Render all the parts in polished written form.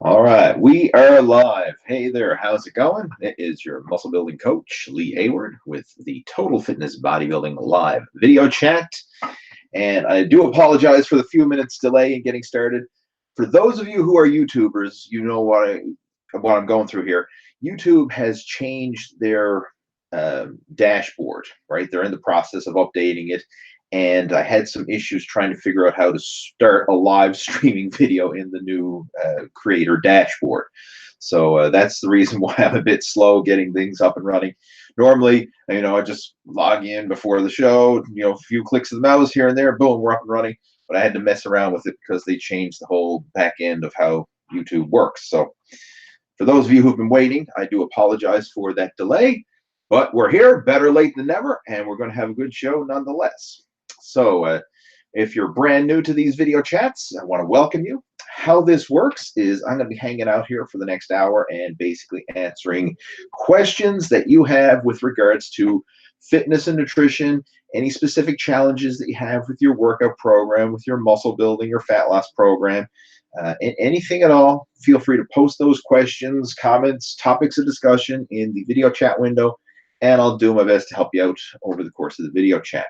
All right, we are live. Hey there, how's it going? It is your muscle building coach, Lee Hayward, with the Total Fitness Bodybuilding live video chat. And I do apologize for the few minutes delay in getting started. For those of you who are YouTubers, you know what I'm going through here. YouTube has changed their dashboard, right? They're in the process of updating it. And I had some issues trying to figure out how to start a live streaming video in the new creator dashboard. So that's the reason why I'm a bit slow getting things up and running. Normally, I just log in before the show, a few clicks of the mouse here and there, boom, we're up and running. But I had to mess around with it because they changed the whole back end of how YouTube works. So for those of you who've been waiting, I do apologize for that delay. But we're here, better late than never, and we're going to have a good show nonetheless. So if you're brand new to these video chats, I want to welcome you. How this works is I'm going to be hanging out here for the next hour and basically answering questions that you have with regards to fitness and nutrition, any specific challenges that you have with your workout program, with your muscle building or fat loss program, anything at all. Feel free to post those questions, comments, topics of discussion in the video chat window, and I'll do my best to help you out over the course of the video chat.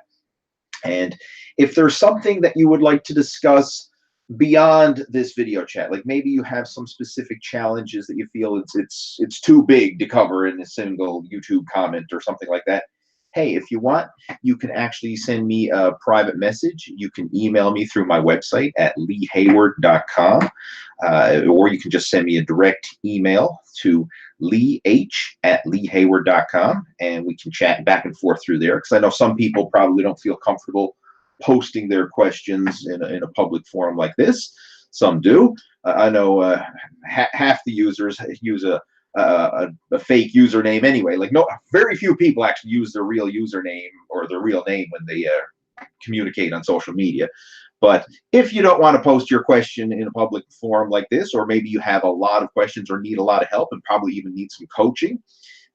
And if there's something that you would like to discuss beyond this video chat, like maybe you have some specific challenges that you feel it's too big to cover in a single YouTube comment or something like that, hey, if you want, you can actually send me a private message. You can email me through my website at leehayward.com, or you can just send me a direct email to leeh@leehayward.com, and we can chat back and forth through there, because I know some people probably don't feel comfortable posting their questions in a public forum like this. Some do. I know half the users use a fake username anyway. Like, very few people actually use their real username or their real name when they communicate on social media. But if you don't want to post your question in a public forum like this, or maybe you have a lot of questions or need a lot of help and probably even need some coaching,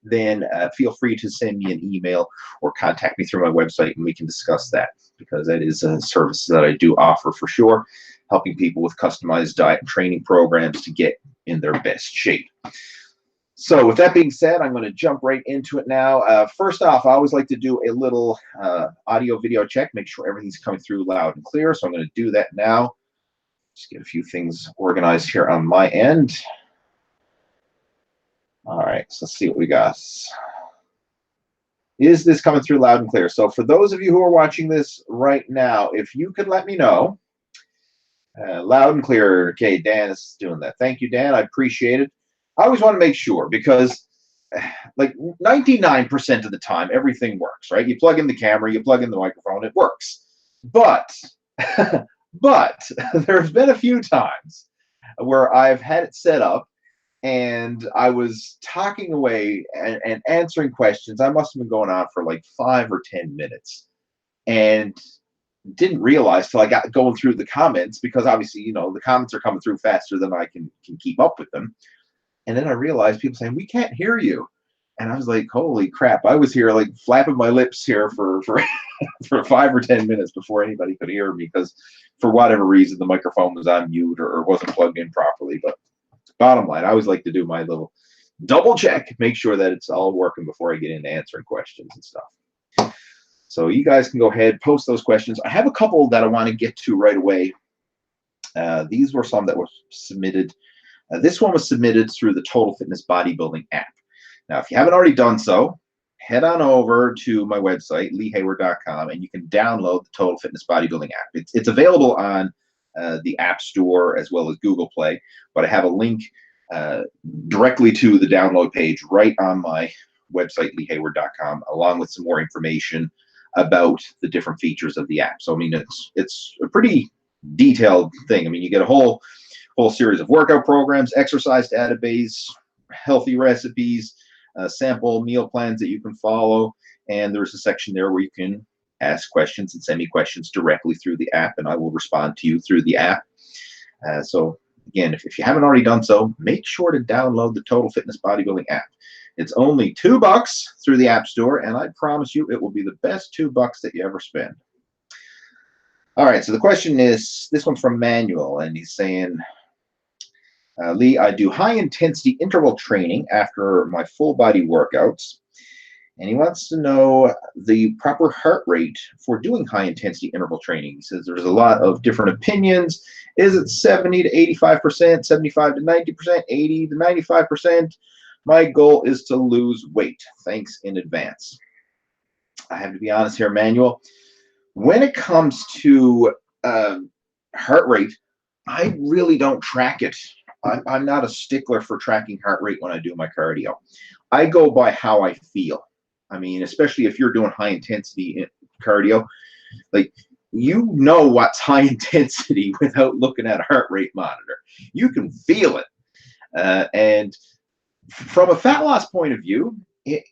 then feel free to send me an email or contact me through my website, and we can discuss that, because that is a service that I do offer for sure, helping people with customized diet and training programs to get in their best shape. So with that being said, I'm going to jump right into it now. First off, I always like to do a little audio video check, make sure everything's coming through loud and clear. So I'm going to do that now. Just get a few things organized here on my end. All right, so let's see what we got. Is this coming through loud and clear? So for those of you who are watching this right now, if you could let me know, loud and clear. Okay, Dan is doing that. Thank you, Dan. I appreciate it. I always want to make sure, because like 99% of the time, everything works, right? You plug in the camera, you plug in the microphone, it works. But, but there's been a few times where I've had it set up and I was talking away and answering questions. I must have been going on for like 5 or 10 minutes and didn't realize till I got going through the comments, because obviously, the comments are coming through faster than I can keep up with them. And then I realized people saying, "We can't hear you." And I was like, holy crap. I was here like flapping my lips here for for 5 or 10 minutes before anybody could hear me, because for whatever reason, the microphone was on mute or wasn't plugged in properly. But bottom line, I always like to do my little double check, make sure that it's all working before I get into answering questions and stuff. So you guys can go ahead, post those questions. I have a couple that I want to get to right away. These were some that were submitted. This one was submitted through the Total Fitness Bodybuilding app. Now, if you haven't already done so, head on over to my website, leehayward.com, and you can download the Total Fitness Bodybuilding app. It's available on the App Store as well as Google Play, but I have a link directly to the download page right on my website, leehayward.com, along with some more information about the different features of the app. So, I mean, it's a pretty detailed thing. I mean, you get a whole series of workout programs, exercise database, healthy recipes, sample meal plans that you can follow, and there's a section there where you can ask questions and send me questions directly through the app, and I will respond to you through the app. So again, if you haven't already done so, make sure to download the Total Fitness Bodybuilding app. It's only $2 through the App Store, and I promise you it will be the best $2 that you ever spend. All right, so the question is, this one's from Manuel, and he's saying, Lee, I do high intensity interval training after my full body workouts. And he wants to know the proper heart rate for doing high intensity interval training. He says there's a lot of different opinions. Is it 70 to 85%, 75 to 90%, 80 to 95%? My goal is to lose weight. Thanks in advance. I have to be honest here, Manuel. When it comes to heart rate, I really don't track it. I'm not a stickler for tracking heart rate when I do my cardio. I go by how I feel. I mean, especially if you're doing high intensity cardio, like, you know what's high intensity without looking at a heart rate monitor. You can feel it. And from a fat loss point of view, it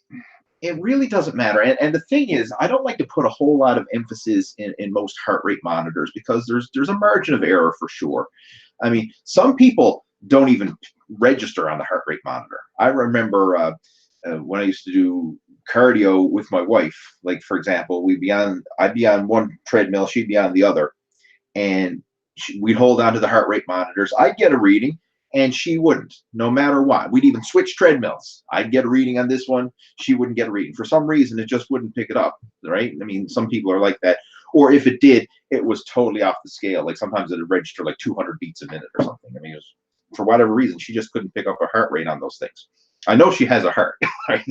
really doesn't matter. And the thing is, I don't like to put a whole lot of emphasis in most heart rate monitors because there's a margin of error for sure. I mean, some people don't even register on the heart rate monitor. I remember when I used to do cardio with my wife, like, for example, I'd be on one treadmill, she'd be on the other, and we'd hold on to the heart rate monitors. I'd get a reading and she wouldn't, no matter what. We'd even switch treadmills. I'd get a reading on this one, she wouldn't get a reading. For some reason, it just wouldn't pick it up, right? I mean, some people are like that. Or if it did, it was totally off the scale. Like, sometimes it would register like 200 beats a minute or something. I mean, it was, for whatever reason, she just couldn't pick up her heart rate on those things. I know she has a heart, right?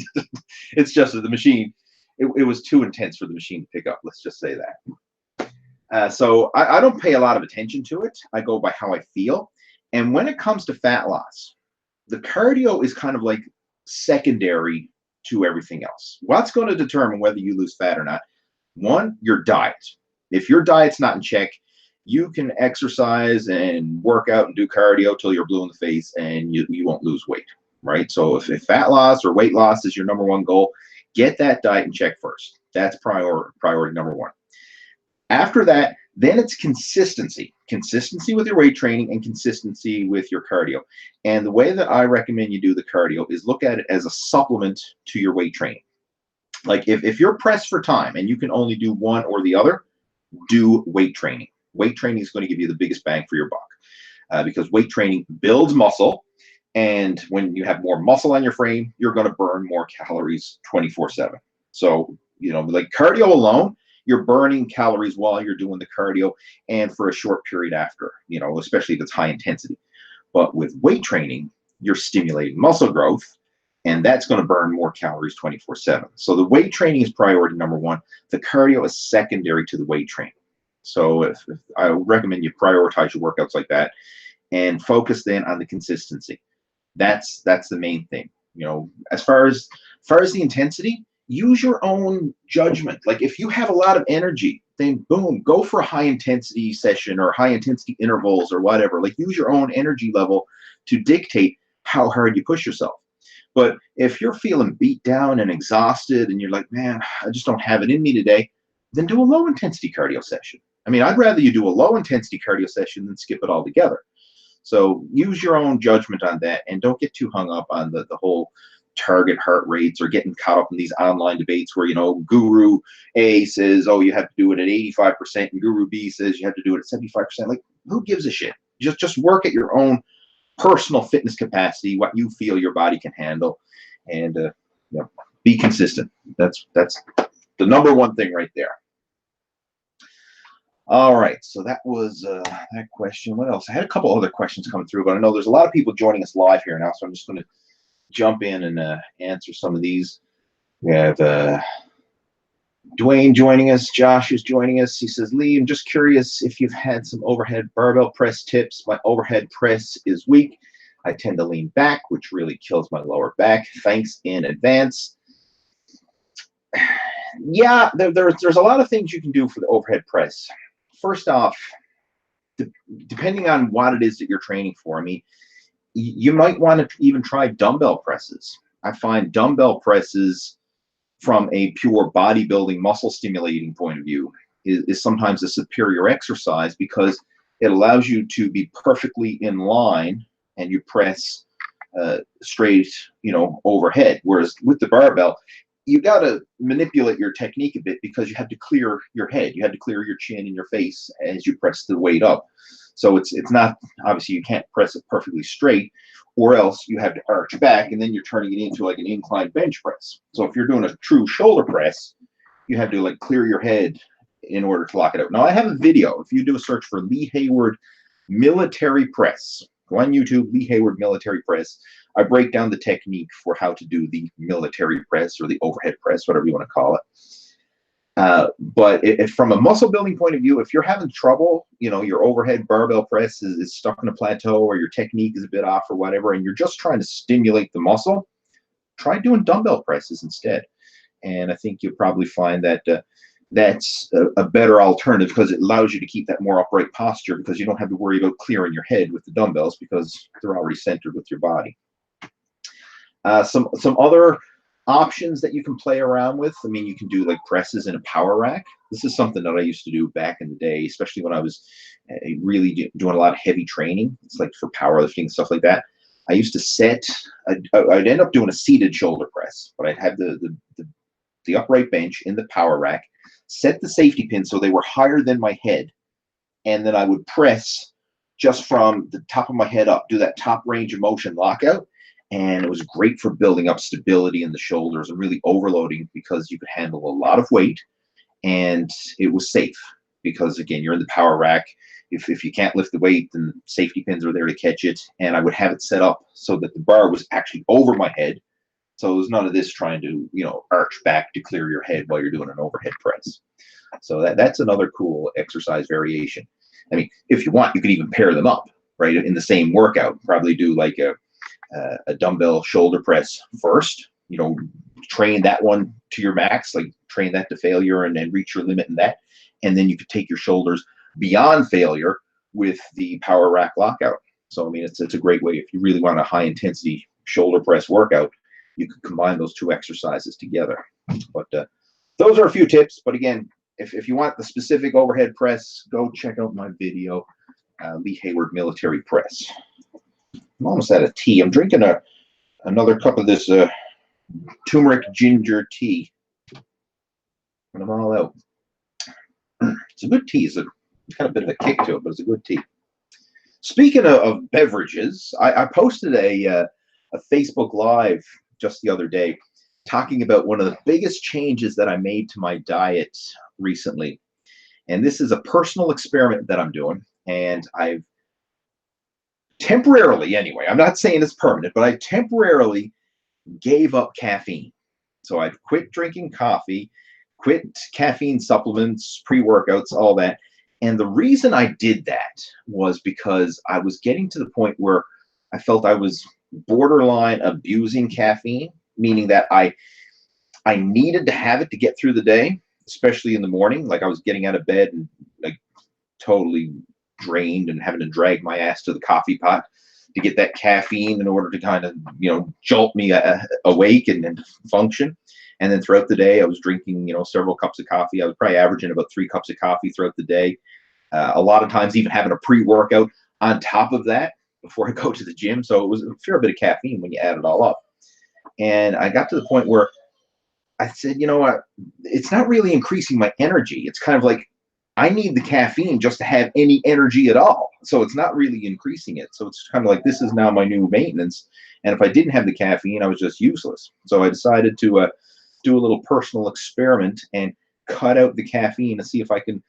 It's just that the machine, it was too intense for the machine to pick up. Let's just say that. So I don't pay a lot of attention to it. I go by how I feel. And when it comes to fat loss, the cardio is kind of like secondary to everything else. What's going to determine whether you lose fat or not? One, your diet. If your diet's not in check, you can exercise and work out and do cardio till you're blue in the face and you won't lose weight. Right? So if fat loss or weight loss is your number one goal, get that diet in check first. That's priority number one. After that, then it's consistency. Consistency with your weight training and consistency with your cardio. And the way that I recommend you do the cardio is look at it as a supplement to your weight training. Like, if you're pressed for time and you can only do one or the other, do weight training. Weight training is going to give you the biggest bang for your buck because weight training builds muscle. And when you have more muscle on your frame, you're going to burn more calories 24/7. So, like cardio alone, you're burning calories while you're doing the cardio and for a short period after, especially if it's high intensity. But with weight training, you're stimulating muscle growth, and that's going to burn more calories 24/7. So the weight training is priority number one. The cardio is secondary to the weight training. So if I recommend you prioritize your workouts like that and focus then on the consistency. That's the main thing. As far as the intensity, use your own judgment. Like, if you have a lot of energy, then boom, go for a high intensity session or high intensity intervals or whatever. Like, use your own energy level to dictate how hard you push yourself. But if you're feeling beat down and exhausted and you're like, man, I just don't have it in me today, then do a low intensity cardio session. I mean, I'd rather you do a low intensity cardio session than skip it altogether. So use your own judgment on that, and don't get too hung up on the whole target heart rates or getting caught up in these online debates where, Guru A says, oh, you have to do it at 85%, and Guru B says you have to do it at 75%. Like, who gives a shit? Just work at your own personal fitness capacity, what you feel your body can handle, and be consistent. That's the number one thing right there. All right, so that was that question. What else? I had a couple other questions coming through, but I know there's a lot of people joining us live here now, so I'm just going to jump in and answer some of these. We have Dwayne joining us. Josh is joining us. He says, Lee, I'm just curious if you've had some overhead barbell press tips. My overhead press is weak. I tend to lean back, which really kills my lower back. Thanks in advance. Yeah, there's a lot of things you can do for the overhead press. First off, depending on what it is that you're training for, I mean, you might want to even try dumbbell presses. I find dumbbell presses from a pure bodybuilding muscle stimulating point of view is sometimes a superior exercise because it allows you to be perfectly in line and you press straight, overhead. Whereas with the barbell, you got to manipulate your technique a bit because you have to clear your head. You have to clear your chin and your face as you press the weight up. So it's not, obviously you can't press it perfectly straight, or else you have to arch back, and then you're turning it into like an incline bench press. So if you're doing a true shoulder press, you have to like clear your head in order to lock it out. Now I have a video. If you do a search for Lee Hayward military press, go on YouTube, Lee Hayward military press. I break down the technique for how to do the military press or the overhead press, whatever you want to call it. But if from a muscle building point of view, if you're having trouble, you know, your overhead barbell press is stuck in a plateau, or your technique is a bit off or whatever, and you're just trying to stimulate the muscle, try doing dumbbell presses instead. And I think you'll probably find that that's a better alternative, because it allows you to keep that more upright posture, because you don't have to worry about clearing your head with the dumbbells because they're already centered with your body. Some other options that you can play around with. I mean, you can do like presses in a power rack. This is something that I used to do back in the day, especially when I was really doing a lot of heavy training. It's like for powerlifting, stuff like that. I used to set, I'd end up doing a seated shoulder press, but I'd have the upright bench in the power rack, set the safety pins so they were higher than my head, and then I would press just from the top of my head up, do that top range of motion lockout. And it was great for building up stability in the shoulders and really overloading, because you could handle a lot of weight, and it was safe because, again, you're in the power rack. If you can't lift the weight, then the safety pins are there to catch it. And I would have it set up so that the bar was actually over my head. So it was none of this trying to, you know, arch back to clear your head while you're doing an overhead press. So that's another cool exercise variation. I mean, if you want, you could even pair them up, right, in the same workout. Probably do like a dumbbell shoulder press first, you know, train that one to your max, like train that to failure and then reach your limit in that. And then you could take your shoulders beyond failure with the power rack lockout. So, I mean, it's a great way if you really want a high intensity shoulder press workout, you could combine those two exercises together. But those are a few tips. But again, if you want the specific overhead press, go check out my video, Lee Hayward military press. I'm almost out of tea. I'm drinking another cup of this turmeric ginger tea, and I'm all out. It's a good tea. It's got a bit of a kick to it, but it's a good tea. Speaking of beverages, I posted a Facebook Live just the other day talking about one of the biggest changes that I made to my diet recently. And this is a personal experiment that I'm doing, and I've temporarily, anyway, I'm not saying it's permanent, but I temporarily gave up caffeine. So I've quit drinking coffee, quit caffeine supplements, pre-workouts, all that. And the reason I did that was because I was getting to the point where I felt I was borderline abusing caffeine, meaning that I needed to have it to get through the day, especially in the morning. Like I was getting out of bed and like totally drained and having to drag my ass to the coffee pot to get that caffeine in order to kind of, you know, jolt me awake and function. And then throughout the day, I was drinking, you know, several cups of coffee. I was probably averaging about 3 cups of coffee throughout the day. A lot of times even having a pre-workout on top of that before I go to the gym. So it was a fair bit of caffeine when you add it all up. And I got to the point where I said, you know what, it's not really increasing my energy. It's kind of like I need the caffeine just to have any energy at all. So it's not really increasing it. So it's kind of like this is now my new maintenance. And if I didn't have the caffeine, I was just useless. So I decided to do a little personal experiment and cut out the caffeine and see if I can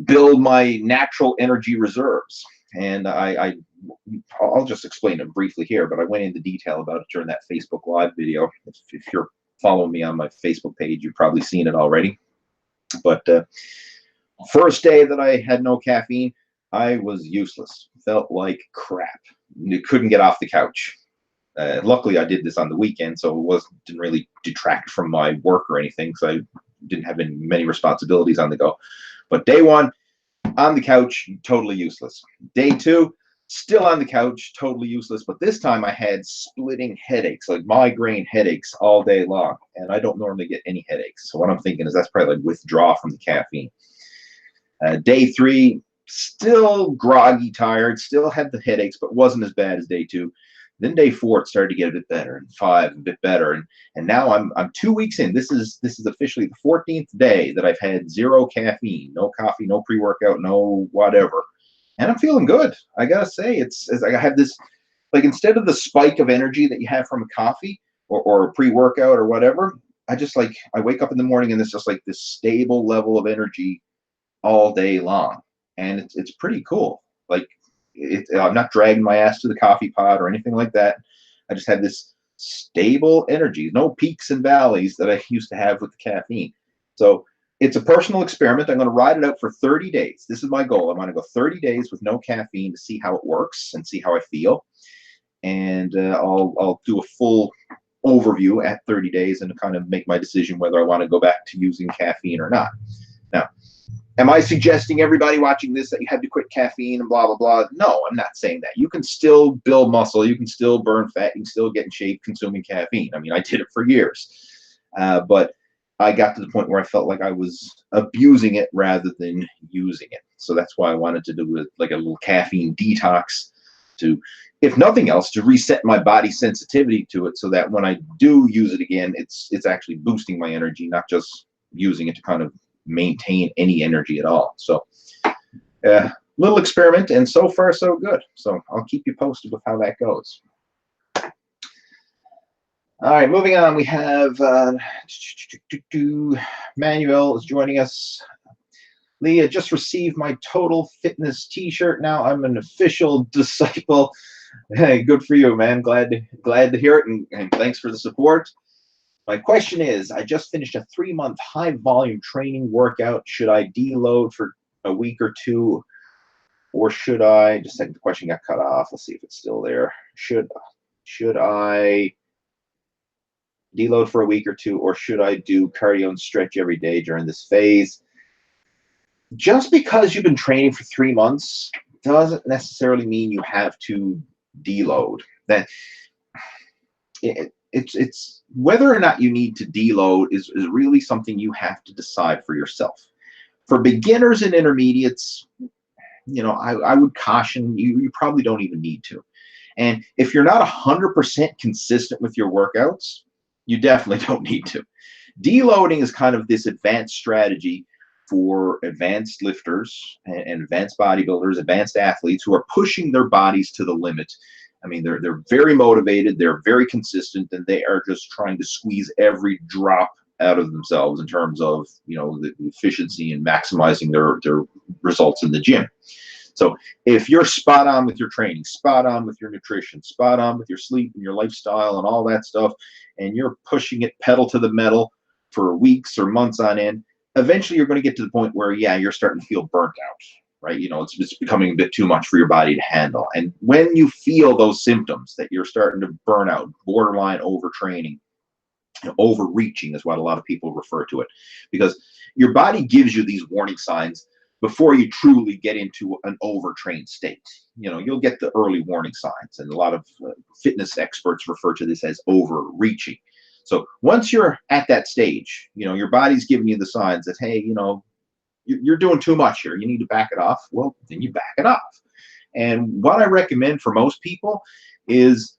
build my natural energy reserves. And I'll just explain it briefly here, but I went into detail about it during that Facebook Live video. If you're following me on my Facebook page, you've probably seen it already. But first day that I had no caffeine, I was useless. Felt like crap. You couldn't get off the couch. Luckily, I did this on the weekend, so it didn't really detract from my work or anything, because I didn't have many responsibilities on the go. But day one, on the couch, totally useless. Day two, still on the couch, totally useless. But this time I had splitting headaches, like migraine headaches all day long. And I don't normally get any headaches. So what I'm thinking is that's probably like withdrawal from the caffeine. Day three, still groggy, tired, still had the headaches, but wasn't as bad as day two. Then day four, it started to get a bit better, and 5, a bit better, and now I'm 2 weeks in. This is officially the 14th day that I've had 0 caffeine, no coffee, no pre-workout, no whatever, and I'm feeling good. I gotta say, it's I have this, like, instead of the spike of energy that you have from a coffee or a pre-workout or whatever, I just like, I wake up in the morning and it's just like this stable level of energy all day long, and it's pretty cool. Like, I'm not dragging my ass to the coffee pot or anything like that. I just have this stable energy, no peaks and valleys that I used to have with the caffeine. So it's a personal experiment. I'm going to ride it out for 30 days. This is my goal. I want to go 30 days with no caffeine to see how it works and see how I feel. And I'll do a full overview at 30 days and kind of make my decision whether I want to go back to using caffeine or not. Now, am I suggesting everybody watching this that you have to quit caffeine and blah, blah, blah? No, I'm not saying that. You can still build muscle. You can still burn fat. You can still get in shape consuming caffeine. I mean, I did it for years. But I got to the point where I felt like I was abusing it rather than using it. So that's why I wanted to do like a little caffeine detox to, if nothing else, to reset my body sensitivity to it so that when I do use it again, it's actually boosting my energy, not just using it to kind of maintain any energy at all. So little experiment, and so far so good. So I'll keep you posted with how that goes. All right, moving on, we have Manuel is joining us. Leah, just received my Total Fitness t-shirt. Now I'm an official disciple. Hey, good for you, man. Glad to hear it, and thanks for the support. My question is, I just finished a 3-month high volume training workout. Should I deload for a week or two, or should I, just a second, the question got cut off. Let's see if it's still there. Should I deload for a week or two, or should I do cardio and stretch every day during this phase? Just because you've been training for 3 months doesn't necessarily mean you have to deload. That it's whether or not you need to deload is really something you have to decide for yourself. For beginners and intermediates, you know, I would caution you probably don't even need to. And if you're not 100% consistent with your workouts, you definitely don't need to. Deloading is kind of this advanced strategy for advanced lifters and advanced bodybuilders, advanced athletes who are pushing their bodies to the limit. I mean, they're very motivated, they're very consistent, and they are just trying to squeeze every drop out of themselves in terms of, you know, the efficiency and maximizing their results in the gym. So if you're spot on with your training, spot on with your nutrition, spot on with your sleep and your lifestyle and all that stuff, and you're pushing it pedal to the metal for weeks or months on end, eventually you're going to get to the point where, yeah, you're starting to feel burnt out, right? You know, it's becoming a bit too much for your body to handle. And when you feel those symptoms that you're starting to burn out, borderline overtraining, you know, overreaching is what a lot of people refer to it, because your body gives you these warning signs before you truly get into an overtrained state. You know, you'll get the early warning signs, and a lot of fitness experts refer to this as overreaching. So once you're at that stage, you know, your body's giving you the signs that, hey, you know, you're doing too much here, you need to back it off. Well, then you back it off. And what I recommend for most people is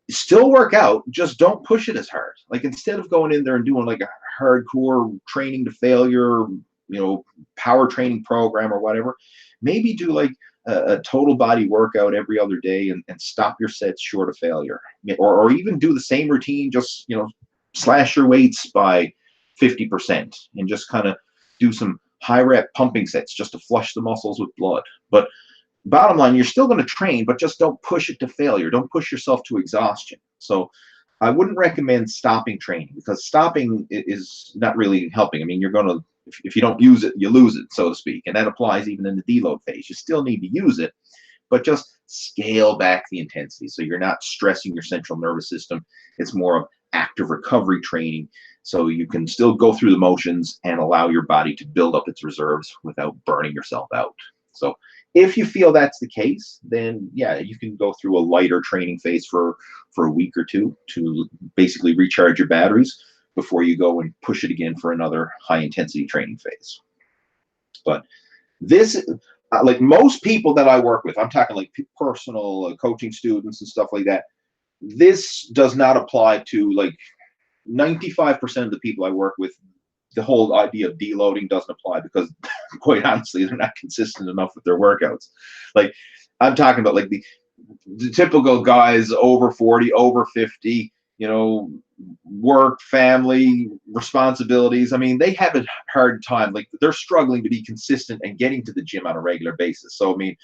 still work out, just don't push it as hard. Like, instead of going in there and doing like a hardcore training to failure, you know, power training program or whatever, maybe do like a total body workout every other day and stop your sets short of failure. Or even do the same routine, just, you know, slash your weights by 50% and just kind of do some high rep pumping sets just to flush the muscles with blood. But bottom line, you're still going to train, but just don't push it to failure. Don't push yourself to exhaustion. So I wouldn't recommend stopping training, because stopping is not really helping. I mean, you're going to, if you don't use it, you lose it, so to speak. And that applies even in the deload phase. You still need to use it, but just scale back the intensity so you're not stressing your central nervous system. It's more of active recovery training, so you can still go through the motions and allow your body to build up its reserves without burning yourself out. So if you feel that's the case, then yeah, you can go through a lighter training phase for a week or two to basically recharge your batteries before you go and push it again for another high intensity training phase. But this, like most people that I work with, I'm talking like personal coaching students and stuff like that, this does not apply to like 95% of the people I work with. the whole idea of deloading doesn't apply because, quite honestly, they're not consistent enough with their workouts. Like, I'm talking about like the typical guys over 40, over 50, you know, work, family, responsibilities. I mean, they have a hard time. Like, they're struggling to be consistent and getting to the gym on a regular basis. So, I mean,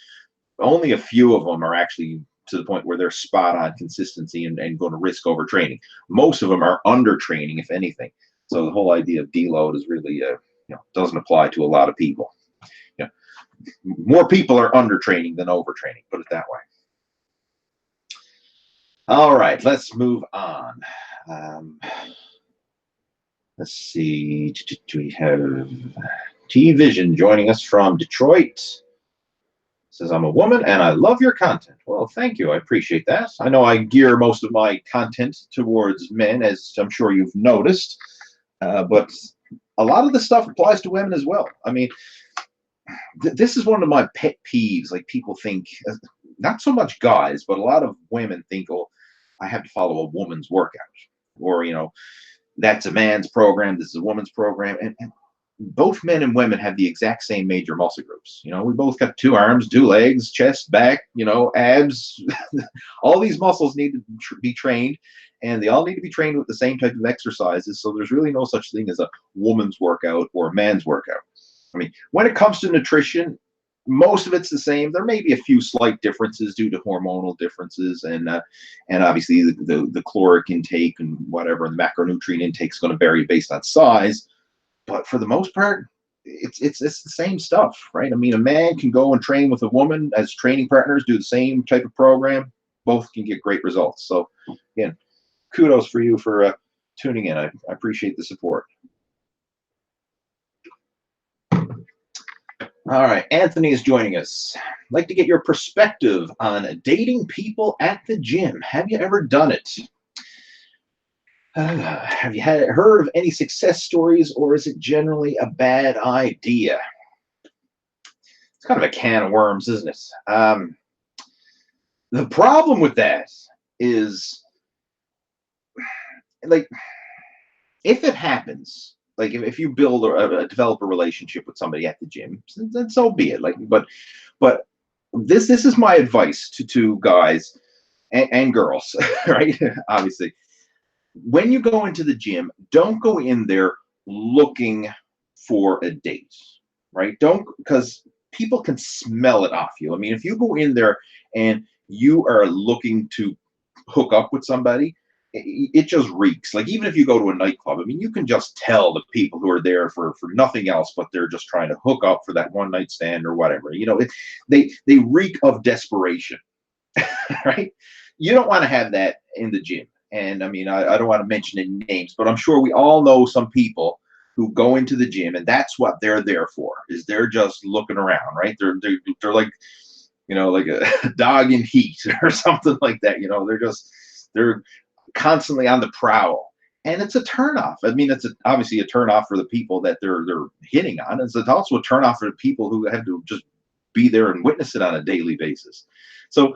only a few of them are actually to the point where they're spot on consistency and going to risk overtraining. Most of them are undertraining, if anything. So the whole idea of deload is really, you know, doesn't apply to a lot of people. You know, more people are undertraining than overtraining, put it that way. All right, let's move on. Let's see. Do we have T-Vision joining us from Detroit? Says, I'm a woman and I love your content. Well, thank you. I appreciate that. I know I gear most of my content towards men, as I'm sure you've noticed, but a lot of the stuff applies to women as well. I mean, this is one of my pet peeves. Like, people think, not so much guys, but a lot of women think, oh, I have to follow a woman's workout, or, you know, that's a man's program, this is a woman's program. And both men and women have the exact same major muscle groups. You know, we both got 2 arms, 2 legs, chest, back, you know, abs. All these muscles need to be trained, and they all need to be trained with the same type of exercises. So there's really no such thing as a woman's workout or a man's workout. I mean, when it comes to nutrition, most of it's the same. There may be a few slight differences due to hormonal differences, and obviously the caloric intake and whatever, and the macronutrient intake is going to vary based on size. But for the most part, it's the same stuff, right? I mean, a man can go and train with a woman as training partners, do the same type of program. Both can get great results. So, again, kudos for you for tuning in. I appreciate the support. All right, Anthony is joining us. I'd like to get your perspective on dating people at the gym. Have you ever done it? Have you heard of any success stories, or is it generally a bad idea? It's kind of a can of worms, isn't it? The problem with that is, like, if it happens, like if you build develop a relationship with somebody at the gym, then so be it. Like, but this is my advice to guys and girls, right? Obviously. When you go into the gym, don't go in there looking for a date, right? Don't, because people can smell it off you. I mean, if you go in there and you are looking to hook up with somebody, it just reeks. Like, even if you go to a nightclub, I mean, you can just tell the people who are there for nothing else, but they're just trying to hook up for that one night stand or whatever. You know, they reek of desperation, right? You don't want to have that in the gym. And I mean, I don't want to mention any names, but I'm sure we all know some people who go into the gym and that's what they're there for, is they're just looking around, right? They're like, you know, like a dog in heat or something like that. You know, they're constantly on the prowl, and it's a turnoff. I mean, it's obviously a turnoff for the people that they're hitting on. It's also a turnoff for the people who have to just be there and witness it on a daily basis. So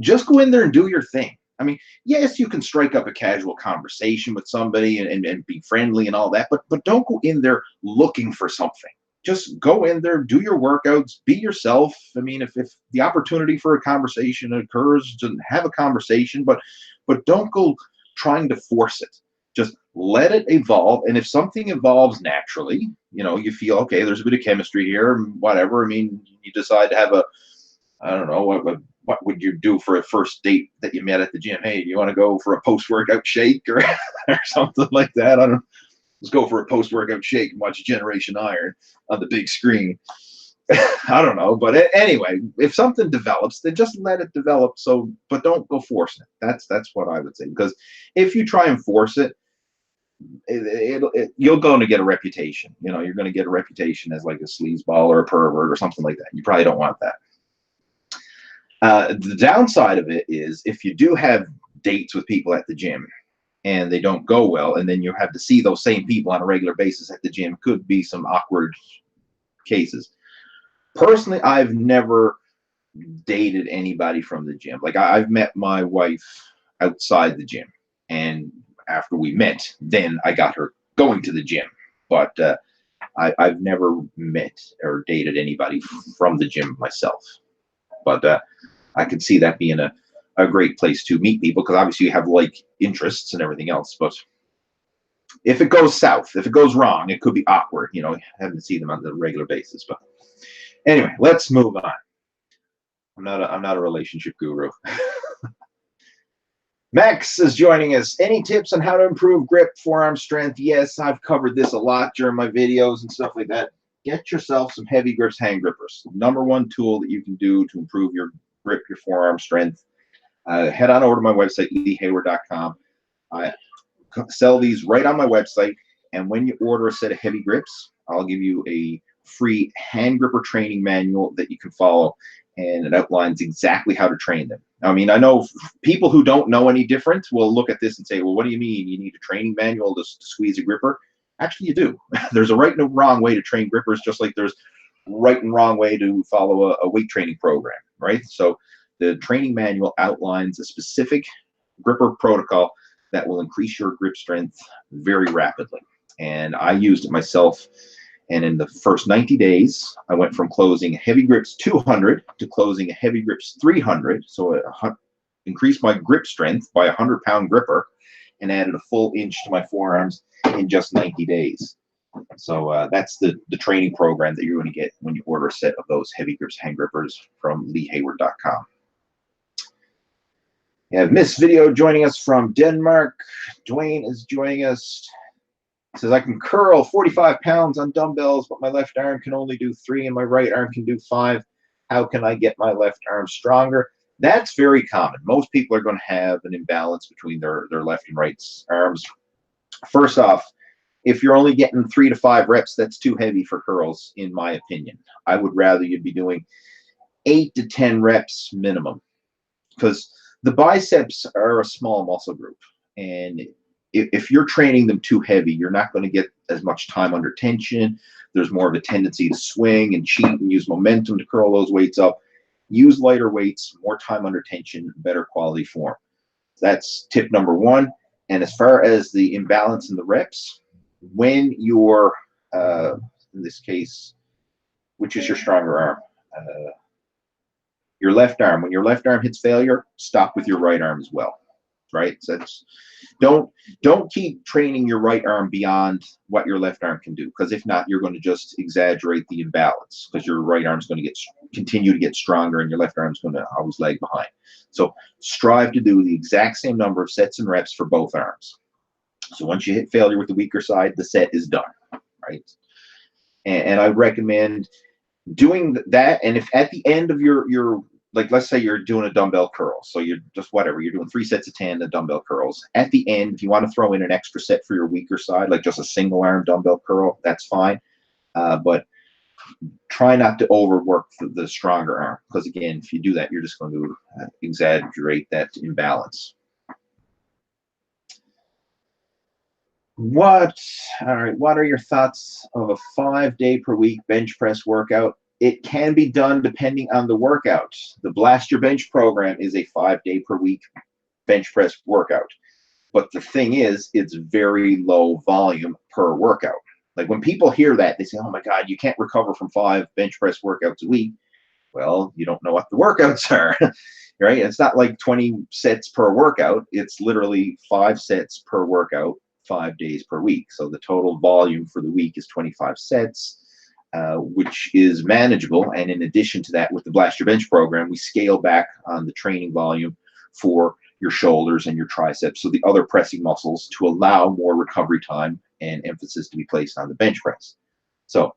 just go in there and do your thing. I mean, yes, you can strike up a casual conversation with somebody and be friendly and all that, but don't go in there looking for something. Just go in there, do your workouts, be yourself. I mean, if the opportunity for a conversation occurs, just have a conversation, but don't go trying to force it. Just let it evolve. And if something evolves naturally, you know, you feel, okay, there's a bit of chemistry here, whatever. I mean, you decide to have I don't know, what would you do for a first date that you met at the gym? Hey, do you want to go for a post-workout shake or something like that? I don't know. Let's go for a post-workout shake and watch Generation Iron on the big screen. I don't know. But anyway, if something develops, then just let it develop. So, but don't go forcing it. That's what I would say. Because if you try and force it, you're going to get a reputation. You know, you're going to get a reputation as like a sleazeball or a pervert or something like that. You probably don't want that. The downside of it is if you do have dates with people at the gym and they don't go well, and then you have to see those same people on a regular basis at the gym, could be some awkward cases. Personally, I've never dated anybody from the gym. Like, I've met my wife outside the gym, and after we met, then I got her going to the gym. But I've never met or dated anybody from the gym myself. But I could see that being a great place to meet people, because obviously you have like interests and everything else. But if it goes south, if it goes wrong, it could be awkward, having to see them on a regular basis. But anyway, let's move on. I'm not a relationship guru. Max is joining us. Any tips on how to improve grip, forearm strength? Yes, I've covered this a lot during my videos and stuff like that. Get yourself some heavy grips, hand grippers. Number one tool that you can do to improve your grip, your forearm strength. Head on over to my website, hayward.com. I sell these right on my website, and when you order a set of heavy grips, I'll give you a free hand gripper training manual that you can follow, and it outlines exactly how to train them. I mean, I know people who don't know any different will look at this and say, well, what do you mean you need a training manual to squeeze a gripper? Actually, you do. There's a right and a wrong way to train grippers, just like there's right and wrong way to follow a weight training program, right? So the training manual outlines a specific gripper protocol that will increase your grip strength very rapidly. And I used it myself. And in the first 90 days, I went from closing heavy grips 200 to closing heavy grips 300. So it increased my grip strength by a 100-pound gripper and added a full inch to my forearms in just 90 days. So that's the training program that you're going to get when you order a set of those heavy grips hand grippers from leehayward.com. We have Miss Video joining us from Denmark. Dwayne is joining us. Says, I can curl 45 pounds on dumbbells, but my left arm can only do 3 and my right arm can do 5. How can I get my left arm stronger? That's very common. Most people are going to have an imbalance between their left and right arms. First off, if you're only getting 3 to 5 reps, that's too heavy for curls, in my opinion. I would rather you'd be doing 8 to 10 reps minimum, because the biceps are a small muscle group, and if you're training them too heavy, you're not going to get as much time under tension. There's more of a tendency to swing and cheat and use momentum to curl those weights up. Use lighter weights, more time under tension, better quality form. That's tip number one. And as far as the imbalance in the reps, when you're, in this case, which is your stronger arm? Your left arm. When your left arm hits failure, stop with your right arm as well. Right? So that's, don't keep training your right arm beyond what your left arm can do, because if not, you're going to just exaggerate the imbalance, because your right arm's going to continue to get stronger and your left arm's going to always lag behind. So strive to do the exact same number of sets and reps for both arms. So once you hit failure with the weaker side, the set is done, right? And I recommend doing that. And if at the end of your like, let's say you're doing a dumbbell curl, so you're just whatever, you're doing 3 sets of 10 of dumbbell curls. At the end, if you want to throw in an extra set for your weaker side, like just a single arm dumbbell curl, that's fine. But try not to overwork the stronger arm, because again, if you do that, you're just going to exaggerate that imbalance. What are your thoughts of a 5-day per week bench press workout? It can be done depending on the workout. The Blast Your Bench program is a 5-day per week bench press workout. But the thing is, it's very low volume per workout. Like when people hear that, they say, oh my God, you can't recover from 5 bench press workouts a week. Well, you don't know what the workouts are, right? It's not like 20 sets per workout. It's literally 5 sets per workout, 5 days per week. So the total volume for the week is 25 sets. Which is manageable. And in addition to that, with the Blast Your Bench program, we scale back on the training volume for your shoulders and your triceps, so the other pressing muscles, to allow more recovery time and emphasis to be placed on the bench press. So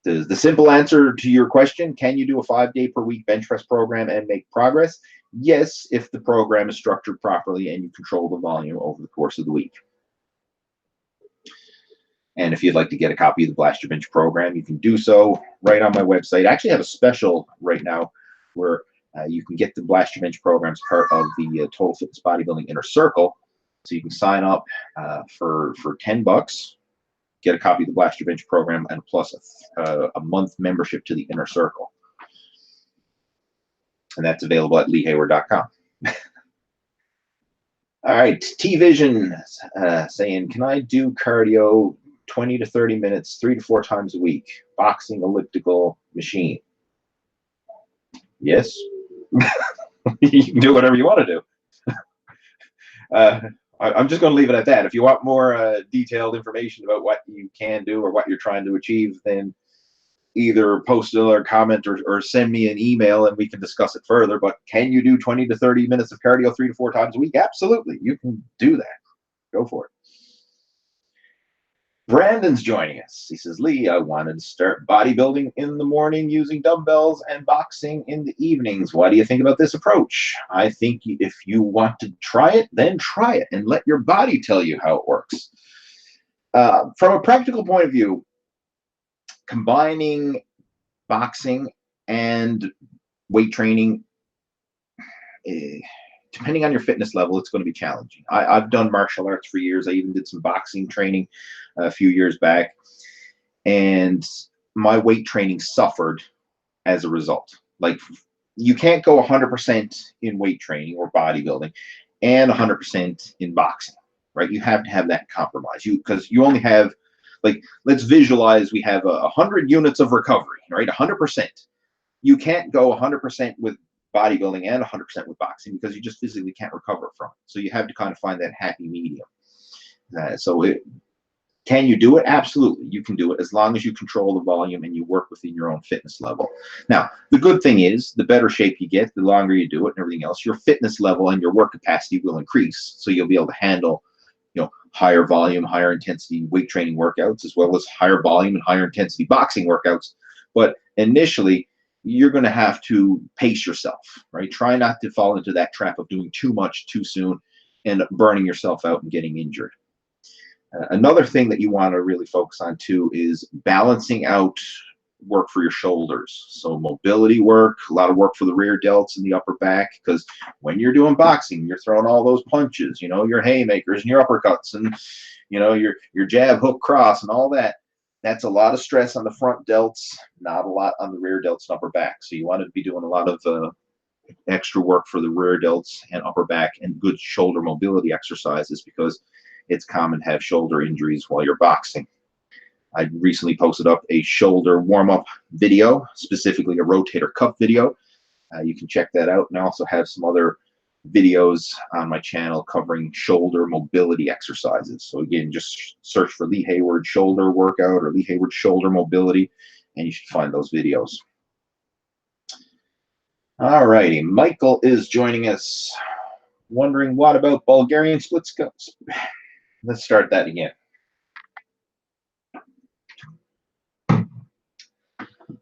the simple answer to your question, can you do a 5-day per week bench press program and make progress? Yes, if the program is structured properly and you control the volume over the course of the week. And if you'd like to get a copy of the Blast Your Bench program, you can do so right on my website. I actually have a special right now where you can get the Blast Your Bench program as part of the Total Fitness Bodybuilding Inner Circle. So you can sign up for $10, get a copy of the Blast Your Bench program, and plus a month membership to the Inner Circle. And that's available at leehayward.com. All right, T-Vision saying, can I do cardio 20 to 30 minutes, 3 to 4 times a week, boxing, elliptical, machine. Yes. You can do whatever you want to do. I'm just going to leave it at that. If you want more detailed information about what you can do or what you're trying to achieve, then either post or comment or send me an email and we can discuss it further. But can you do 20 to 30 minutes of cardio 3 to 4 times a week? Absolutely. You can do that. Go for it. Brandon's joining us. He says, Lee, I wanted to start bodybuilding in the morning using dumbbells and boxing in the evenings. What do you think about this approach? I think if you want to try it, then try it and let your body tell you how it works. From a practical point of view, combining boxing and weight training, depending on your fitness level, it's going to be challenging. I've done martial arts for years. I even did some boxing training a few years back, and my weight training suffered as a result. Like, you can't go 100% in weight training or bodybuilding and 100% in boxing, right? You have to have that compromise. Because you only have, like, let's visualize we have 100 units of recovery, right? 100%. You can't go 100% with bodybuilding and 100% with boxing because you just physically can't recover from it. So you have to kind of find that happy medium. Can you do it? Absolutely. You can do it as long as you control the volume and you work within your own fitness level. Now, the good thing is the better shape you get, the longer you do it and everything else, your fitness level and your work capacity will increase. So you'll be able to handle, higher volume, higher intensity weight training workouts, as well as higher volume and higher intensity boxing workouts. But initially, you're going to have to pace yourself, right? Try not to fall into that trap of doing too much too soon and burning yourself out and getting injured. Another thing that you want to really focus on too is balancing out work for your shoulders. So mobility work, a lot of work for the rear delts and the upper back, because when you're doing boxing, you're throwing all those punches, your haymakers and your uppercuts and, your jab, hook, cross and all that. That's a lot of stress on the front delts, not a lot on the rear delts and upper back. So you want to be doing a lot of extra work for the rear delts and upper back and good shoulder mobility exercises, because it's common to have shoulder injuries while you're boxing. I recently posted up a shoulder warm-up video, specifically a rotator cuff video. You can check that out, and I also have some other videos on my channel covering shoulder mobility exercises. So again, just search for Lee Hayward shoulder workout or Lee Hayward shoulder mobility, and you should find those videos. All righty, Michael is joining us, wondering what about Bulgarian split squats? Let's start that again.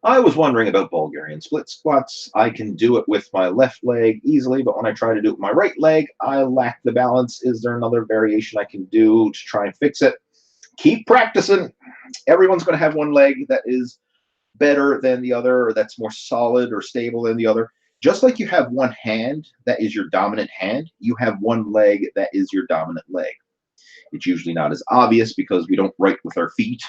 I was wondering about Bulgarian split squats. I can do it with my left leg easily, but when I try to do it with my right leg, I lack the balance. Is there another variation I can do to try and fix it? Keep practicing. Everyone's going to have one leg that is better than the other, or that's more solid or stable than the other. Just like you have one hand that is your dominant hand, you have one leg that is your dominant leg. It's usually not as obvious because we don't write with our feet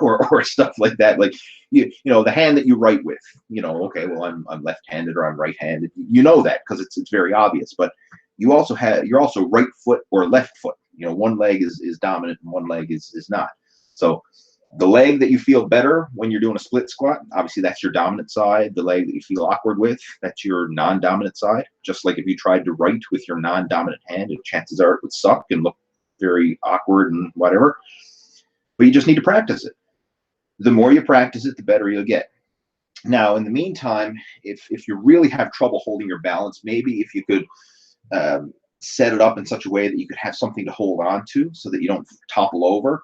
or stuff like that. Like, the hand that you write with, okay, well, I'm left-handed or I'm right-handed. You know that because it's very obvious. But you're also right foot or left foot. One leg is dominant and one leg is not. So the leg that you feel better when you're doing a split squat, obviously that's your dominant side. The leg that you feel awkward with, that's your non-dominant side. Just like if you tried to write with your non-dominant hand, chances are it would suck and look very awkward and whatever, but you just need to practice it. The more you practice it, the better you'll get. Now, in the meantime, if you really have trouble holding your balance, maybe if you could set it up in such a way that you could have something to hold on to so that you don't topple over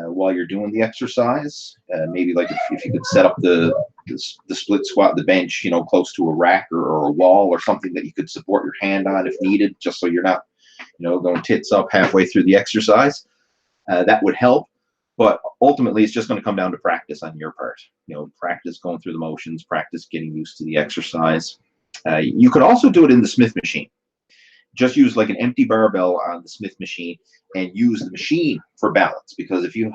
while you're doing the exercise. Maybe like if you could set up the split squat, the bench, close to a rack or a wall or something that you could support your hand on if needed, just so you're not going tits up halfway through the exercise. That would help. But ultimately, it's just going to come down to practice on your part. Practice going through the motions, practice getting used to the exercise. You could also do it in the Smith machine. Just use like an empty barbell on the Smith machine and use the machine for balance. Because if you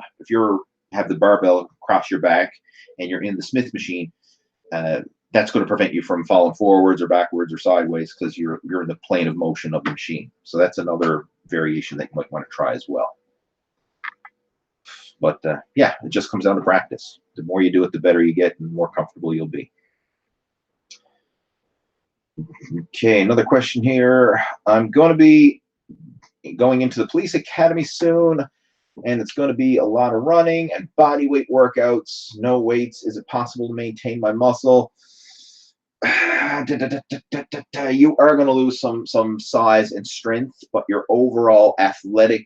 have the barbell across your back and you're in the Smith machine, that's going to prevent you from falling forwards or backwards or sideways because you're in the plane of motion of the machine. So that's another variation that you might want to try as well. But yeah, it just comes down to practice. The more you do it, the better you get and the more comfortable you'll be. Okay, another question here. I'm going to be going into the police academy soon, and it's going to be a lot of running and body weight workouts. No weights. Is it possible to maintain my muscle? You are going to lose some size and strength, but your overall athletic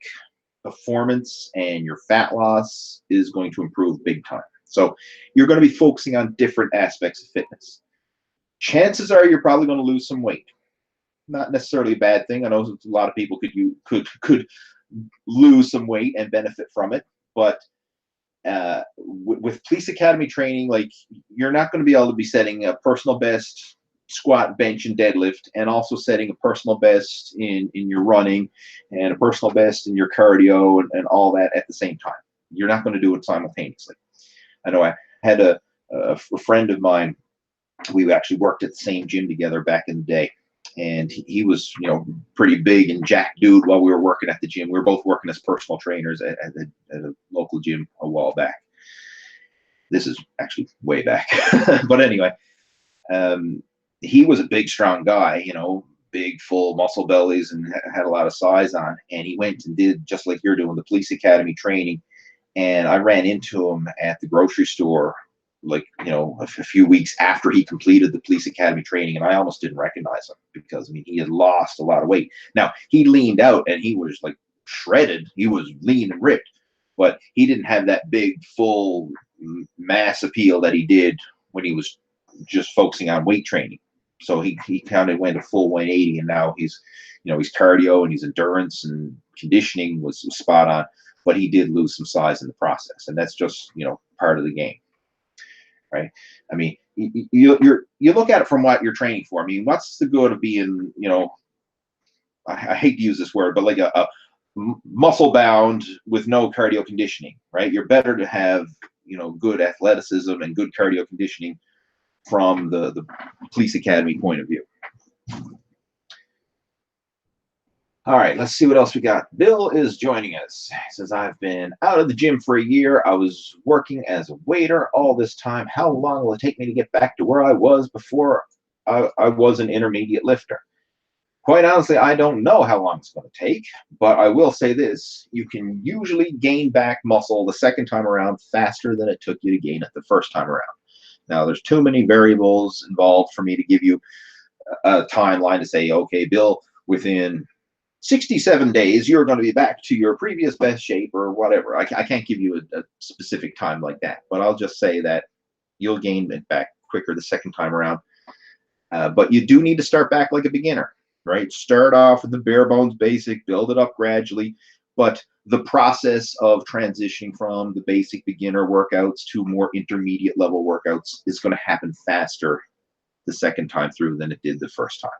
performance and your fat loss is going to improve big time. So you're going to be focusing on different aspects of fitness. Chances are you're probably going to lose some weight. Not necessarily a bad thing. I know a lot of people could lose some weight and benefit from it, but with police academy training, like, you're not going to be able to be setting a personal best squat, bench, and deadlift, and also setting a personal best in your running and a personal best in your cardio and all that at the same time. You're not going to do it simultaneously. I know I had a friend of mine. We actually worked at the same gym together back in the day, and he was, pretty big and jacked dude while we were working at the gym. We were both working as personal trainers at a local gym a while back. This is actually way back. But anyway, he was a big, strong guy, big, full muscle bellies, and had a lot of size on. And he went and did just like you're doing, the police academy training. And I ran into him at the grocery store, like, a few weeks after he completed the police academy training, and I almost didn't recognize him because, he had lost a lot of weight. Now, he leaned out and he was like shredded. He was lean and ripped, but he didn't have that big, full mass appeal that he did when he was just focusing on weight training. So he kind of went a full 180, and now he's cardio and his endurance and conditioning was spot on, but he did lose some size in the process, and that's just, part of the game. Right? You look at it from what you're training for. What's the good of being, I hate to use this word, but like a muscle bound with no cardio conditioning, right? You're better to have, good athleticism and good cardio conditioning from the police academy point of view. All right, let's see what else we got. Bill is joining us. He says, I've been out of the gym for a year. I was working as a waiter all this time. How long will it take me to get back to where I was before I was an intermediate lifter? Quite honestly, I don't know how long it's going to take, but I will say this. You can usually gain back muscle the second time around faster than it took you to gain it the first time around. Now, there's too many variables involved for me to give you a timeline to say, okay, Bill, within 67 days, you're going to be back to your previous best shape or whatever. I can't give you a specific time like that, but I'll just say that you'll gain it back quicker the second time around. But you do need to start back like a beginner, right? Start off with the bare bones basic, build it up gradually. But the process of transitioning from the basic beginner workouts to more intermediate level workouts is going to happen faster the second time through than it did the first time.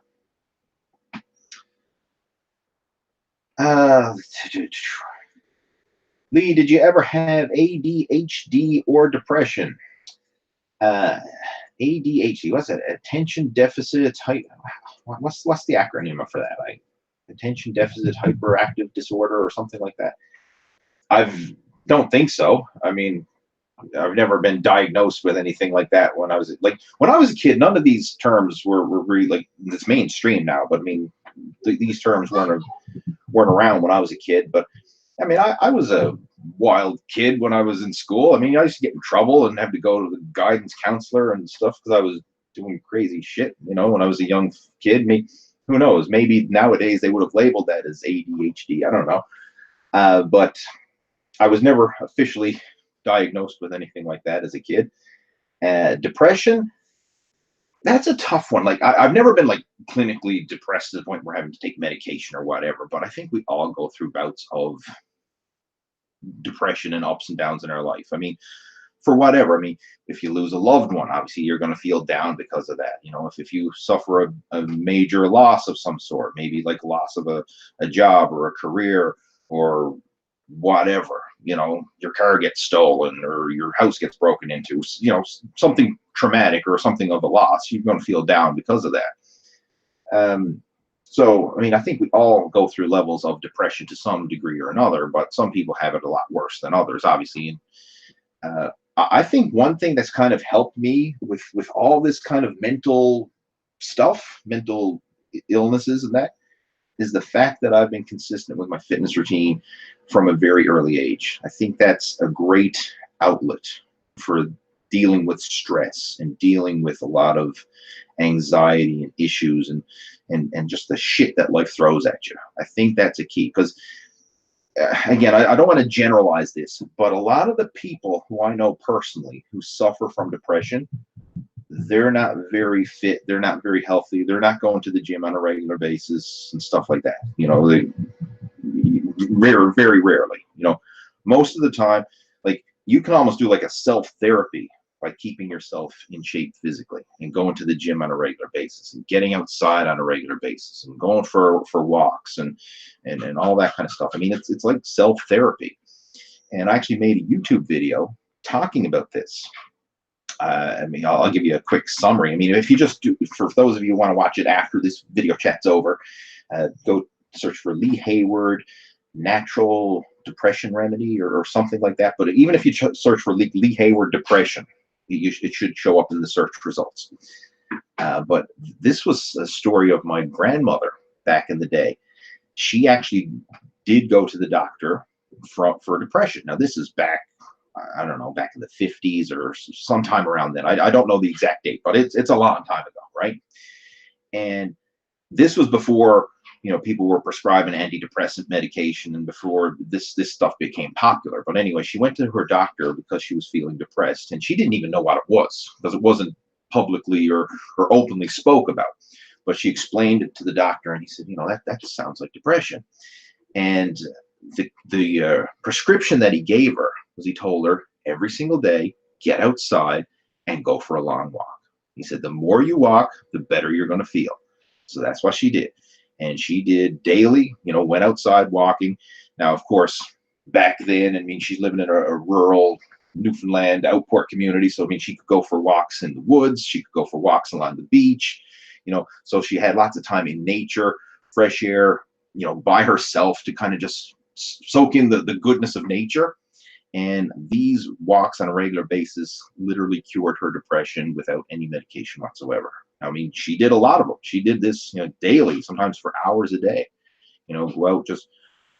Lee, did you ever have ADHD or depression? ADHD, what's that? Attention Deficit what's the acronym for that? Attention Deficit Hyperactive Disorder or something like that. Don't think so. I've never been diagnosed with anything like that. When I was a kid, none of these terms were really like this mainstream now. But these terms weren't around when I was a kid. But I was a wild kid when I was in school. I used to get in trouble and have to go to the guidance counselor and stuff because I was doing crazy shit. When I was a young kid. Who knows? Maybe nowadays they would have labeled that as ADHD. I don't know. But I was never officially diagnosed with anything like that as a kid. Depression, that's a tough one. I've never been clinically depressed to the point where having to take medication or whatever, but I think we all go through bouts of depression and ups and downs in our life. For whatever. If you lose a loved one, obviously you're going to feel down because of that. If you suffer a major loss of some sort, maybe like loss of a job or a career or whatever, your car gets stolen or your house gets broken into, something traumatic or something of a loss, you're going to feel down because of that. So, I mean, I think we all go through levels of depression to some degree or another, but some people have it a lot worse than others, obviously. And I think one thing that's kind of helped me with all this kind of mental stuff, mental illnesses, and that is the fact that I've been consistent with my fitness routine from a very early age. I think that's a great outlet for dealing with stress and dealing with a lot of anxiety and issues and just the shit that life throws at you. I think that's a key because again, I don't want to generalize this, but a lot of the people who I know personally who suffer from depression, they're not very fit, they're not very healthy, they're not going to the gym on a regular basis and stuff like that. You know, they very rarely, you know, most of the time, like you can almost do like a self-therapy by keeping yourself in shape physically and going to the gym on a regular basis and getting outside on a regular basis and going for walks and all that kind of stuff. I mean, it's like self-therapy. And I actually made a YouTube video talking about this. I mean, I'll give you a quick summary. I mean, if you just do, for those of you who want to watch it after this video chat's over, go search for Lee Hayward natural depression remedy or something like that. But even if you search for Lee Hayward depression, it should show up in the search results. But this was a story of my grandmother back in the day. She actually did go to the doctor for depression. Now, this is back, I don't know, back in the 50s or sometime around then. I don't know the exact date, but it's a long time ago, right? And this was before, you know, people were prescribing antidepressant medication and before this stuff became popular. But anyway, she went to her doctor because she was feeling depressed, and she didn't even know what it was because it wasn't publicly or openly spoke about. But she explained it to the doctor, and he said, you know, that just sounds like depression. And the prescription that he gave her was, he told her every single day, get outside and go for a long walk. He said, the more you walk, the better you're going to feel. So that's what she did. And she did daily, you know, went outside walking. Now, of course, back then, I mean, she's living in a rural Newfoundland outport community. So, I mean, she could go for walks in the woods. She could go for walks along the beach, you know, so she had lots of time in nature, fresh air, you know, by herself to kind of just soak in the goodness of nature. And these walks on a regular basis literally cured her depression without any medication whatsoever. I mean, she did a lot of them. She did this, you know, daily, sometimes for hours a day. You know, go out, just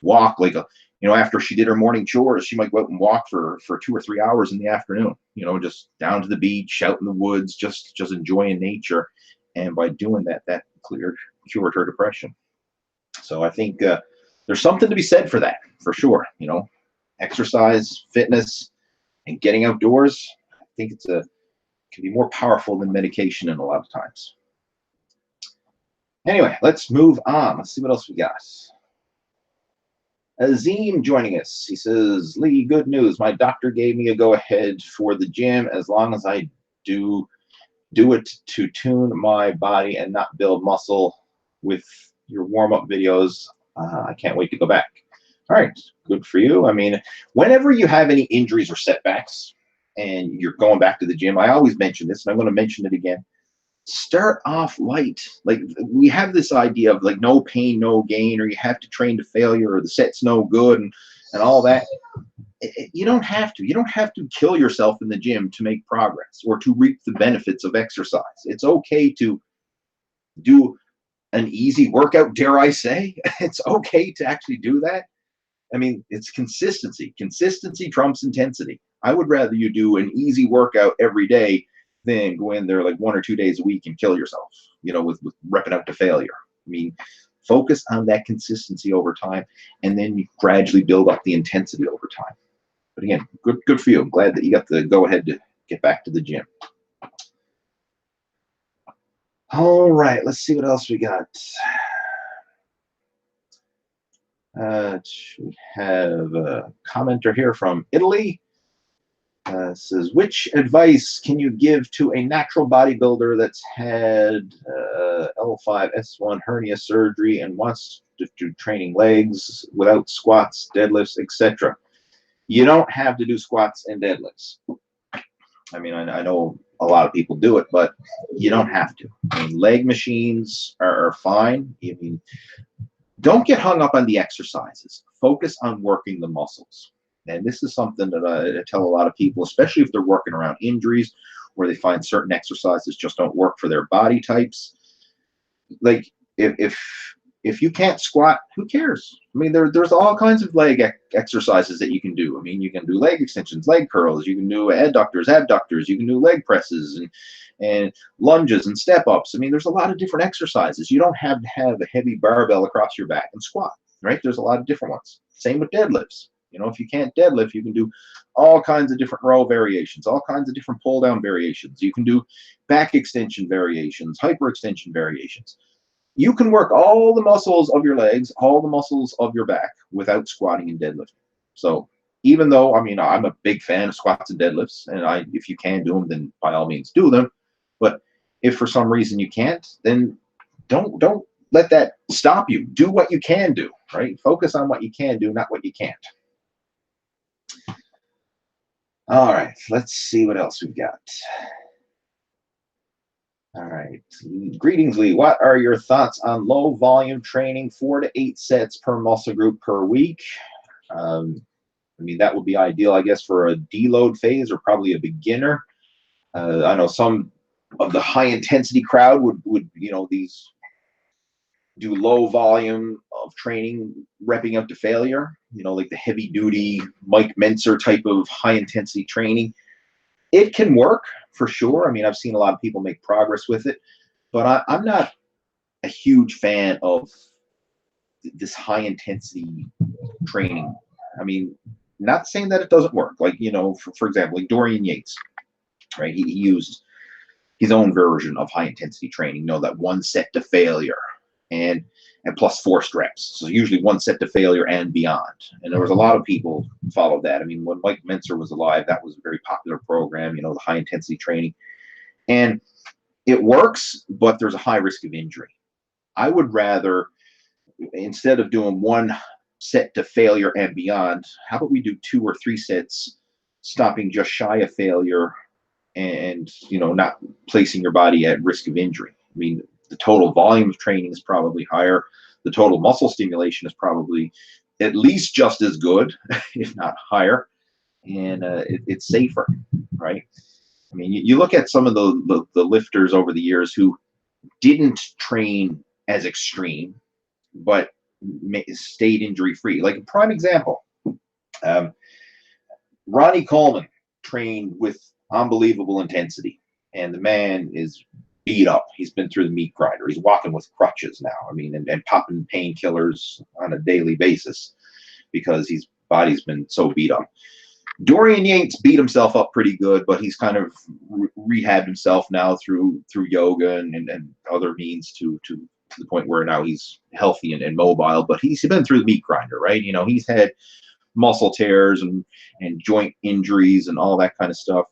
walk like a, you know, after she did her morning chores, she might go out and walk for 2 or 3 hours in the afternoon. You know, just down to the beach, out in the woods, just enjoying nature. And by doing that, that cured her depression. So I think there's something to be said for that, for sure. You know, exercise, fitness, and getting outdoors. I think can be more powerful than medication in a lot of times. Anyway, let's move on. Let's see what else we got. Azim joining us. He says, Lee, good news. My doctor gave me a go-ahead for the gym as long as I do it to tune my body and not build muscle with your warm-up videos. I can't wait to go back. All right, good for you. I mean, whenever you have any injuries or setbacks and you're going back to the gym, I always mention this, and I'm going to mention it again. Start off light. Like, we have this idea of like no pain, no gain, or you have to train to failure, or the set's no good, and all that. You don't have to. You don't have to kill yourself in the gym to make progress or to reap the benefits of exercise. It's okay to do an easy workout, dare I say. It's okay to actually do that. I mean, it's consistency. Consistency trumps intensity. I would rather you do an easy workout every day than go in there like 1 or 2 days a week and kill yourself, you know, with repping out to failure. I mean, focus on that consistency over time, and then you gradually build up the intensity over time. But again, good for you. I'm glad that you got the go-ahead to get back to the gym. All right, let's see what else we got. We have a commenter here from Italy. Says, which advice can you give to a natural bodybuilder that's had L5-S1 hernia surgery and wants to do training legs without squats, deadlifts, etc.? You don't have to do squats and deadlifts. I mean, I know a lot of people do it, but you don't have to. I mean, leg machines are fine. I mean, don't get hung up on the exercises. Focus on working the muscles. And this is something that I tell a lot of people, especially if they're working around injuries, where they find certain exercises just don't work for their body types. Like if you can't squat, who cares? I mean, there's all kinds of leg exercises that you can do. I mean, you can do leg extensions, leg curls, you can do adductors, abductors, you can do leg presses and lunges and step ups. I mean, there's a lot of different exercises. You don't have to have a heavy barbell across your back and squat, right? There's a lot of different ones. Same with deadlifts. You know, if you can't deadlift, you can do all kinds of different row variations, all kinds of different pull down variations. You can do back extension variations, hyperextension variations. You can work all the muscles of your legs, all the muscles of your back without squatting and deadlifting. So even though, I mean, I'm a big fan of squats and deadlifts, and if you can do them, then by all means do them. But if for some reason you can't, then don't let that stop you. Do what you can do, right? Focus on what you can do, not what you can't. All right, let's see what else we've got. All right. Greetings, Lee. What are your thoughts on low volume training, 4 to 8 sets per muscle group per week? I mean, that would be ideal, I guess, for a deload phase or probably a beginner. I know some of the high intensity crowd would these do low volume of training, repping up to failure, like the heavy duty Mike Mentzer type of high intensity training. It can work for sure. I mean, I've seen a lot of people make progress with it, but I'm not a huge fan of this high intensity training. I mean, not saying that it doesn't work. Like, for example, like Dorian Yates, right? He used his own version of high intensity training, that 1 set to failure and plus forced reps. So usually 1 set to failure and beyond. And there was a lot of people who followed that. I mean, when Mike Mentzer was alive, that was a very popular program, the high intensity training. And it works, but there's a high risk of injury. I would rather, instead of doing 1 set to failure and beyond, how about we do 2 or 3 sets, stopping just shy of failure and, not placing your body at risk of injury. I mean, the total volume of training is probably higher. The total muscle stimulation is probably at least just as good, if not higher. And it's safer, right? I mean, you look at some of the lifters over the years who didn't train as extreme, but stayed injury-free. Like a prime example, Ronnie Coleman trained with unbelievable intensity, and the man is beat up. He's been through the meat grinder. He's walking with crutches now. I mean, and popping painkillers on a daily basis because his body's been so beat up. Dorian Yates beat himself up pretty good, but he's kind of rehabbed himself now through yoga and other means to the point where now he's healthy and mobile. But he's been through the meat grinder, right? He's had muscle tears and joint injuries and all that kind of stuff.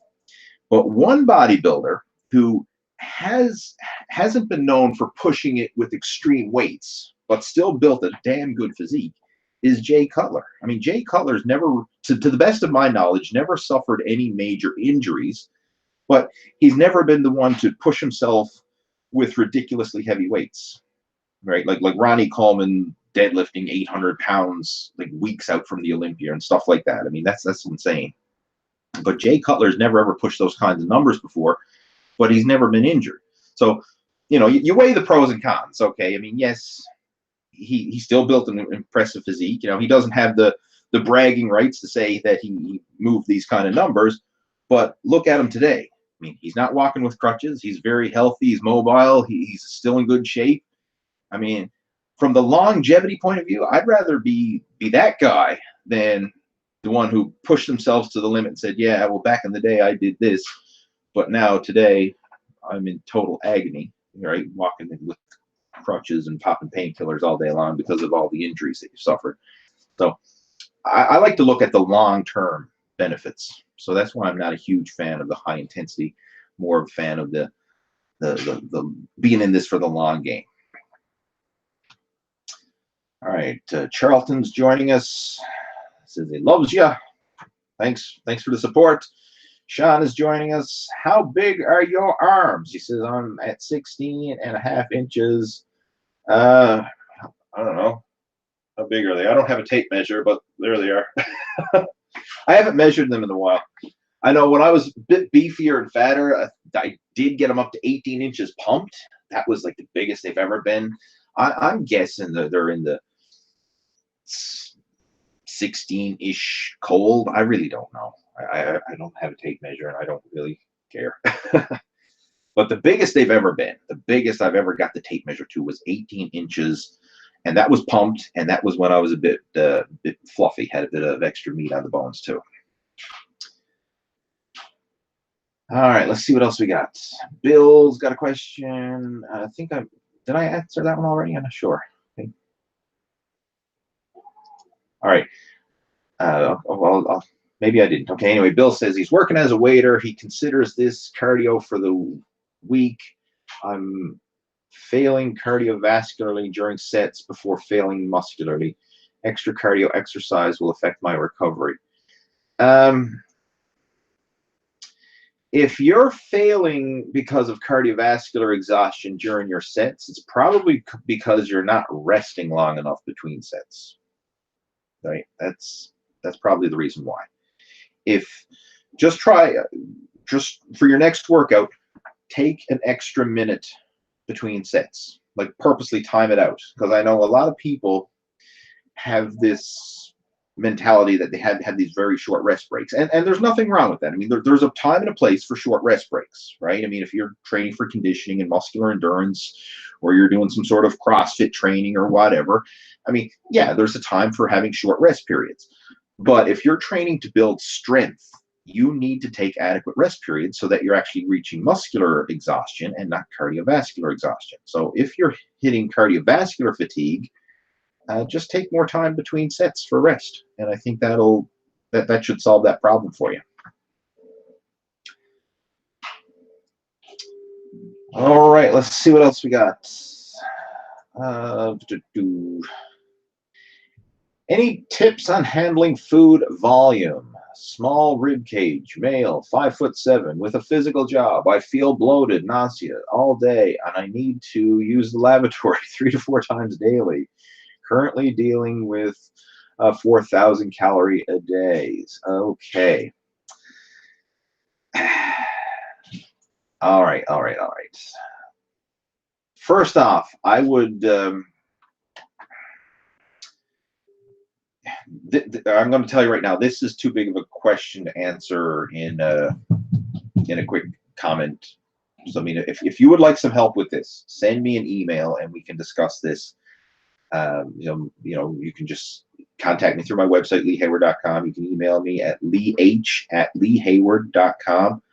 But one bodybuilder who hasn't been known for pushing it with extreme weights, but still built a damn good physique, is Jay Cutler. I mean, Jay Cutler's never, to the best of my knowledge, never suffered any major injuries, but he's never been the one to push himself with ridiculously heavy weights, right? Like Ronnie Coleman deadlifting 800 pounds, like weeks out from the Olympia and stuff like that. I mean, that's insane. But Jay Cutler's never ever pushed those kinds of numbers before, but he's never been injured. So, you weigh the pros and cons. Okay, I mean, yes, he still built an impressive physique. He doesn't have the bragging rights to say that he moved these kind of numbers, but look at him today. I mean, he's not walking with crutches. He's very healthy. He's mobile. He's still in good shape. I mean, from the longevity point of view, I'd rather be that guy than the one who pushed themselves to the limit and said, yeah, well, back in the day I did this, but now today I'm in total agony, right? Walking with crutches and popping painkillers all day long because of all the injuries that you suffered. So I like to look at the long-term benefits. So that's why I'm not a huge fan of the high intensity, more of a fan of the being in this for the long game. All right, Charlton's joining us. Says he loves you. Thanks for the support. Sean is joining us. How big are your arms? He says, I'm at 16.5 inches. I don't know. How big are they? I don't have a tape measure, but there they are. I haven't measured them in a while. I know when I was a bit beefier and fatter, I did get them up to 18 inches pumped. That was like the biggest they've ever been. I'm guessing that they're in the 16-ish cold. I really don't know. I don't have a tape measure, and I don't really care. But the biggest they've ever been, the biggest I've ever got the tape measure to was 18 inches, and that was pumped, and that was when I was a bit fluffy, had a bit of extra meat on the bones too. All right, let's see what else we got. Bill's got a question. I think did I answer that one already? I'm not sure. Okay. All right. Well, maybe I didn't. Okay, anyway, Bill says he's working as a waiter. He considers this cardio for the week. I'm failing cardiovascularly during sets before failing muscularly. Extra cardio exercise will affect my recovery. If you're failing because of cardiovascular exhaustion during your sets, it's probably because you're not resting long enough between sets. Right? That's probably the reason why. If just for your next workout, take an extra minute between sets. Like purposely time it out, because I know a lot of people have this mentality that they have these very short rest breaks, and there's nothing wrong with that. I mean, there's a time and a place for short rest breaks, right? I mean, if you're training for conditioning and muscular endurance, or you're doing some sort of CrossFit training or whatever, I mean, yeah, there's a time for having short rest periods. But if you're training to build strength, you need to take adequate rest periods so that you're actually reaching muscular exhaustion and not cardiovascular exhaustion. So if you're hitting cardiovascular fatigue, just take more time between sets for rest, and I think that should solve that problem for you. All right, let's see what else we got. Any tips on handling food volume? Small rib cage, male, 5'7", with a physical job. I feel bloated, nauseous all day, and I need to use the lavatory 3 to 4 times daily. Currently dealing with 4,000 calorie a day. Okay. All right. First off, I would. I'm going to tell you right now, this is too big of a question to answer in a quick comment. So, I mean, if you would like some help with this, send me an email and we can discuss this. You can just contact me through my website, leehayward.com. You can email me at leeh@leehayward.com.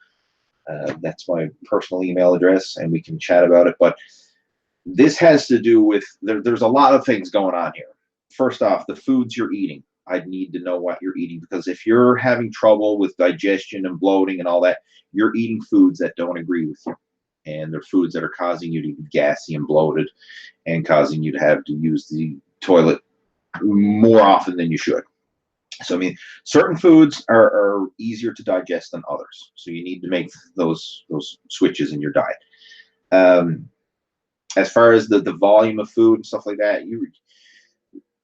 That's my personal email address, and we can chat about it. But this has to do with, there's a lot of things going on here. First off, the foods you're eating. I'd need to know what you're eating, because if you're having trouble with digestion and bloating and all that, you're eating foods that don't agree with you. And they're foods that are causing you to be gassy and bloated and causing you to have to use the toilet more often than you should. So, I mean, certain foods are easier to digest than others. So you need to make those switches in your diet. As far as the volume of food and stuff like that,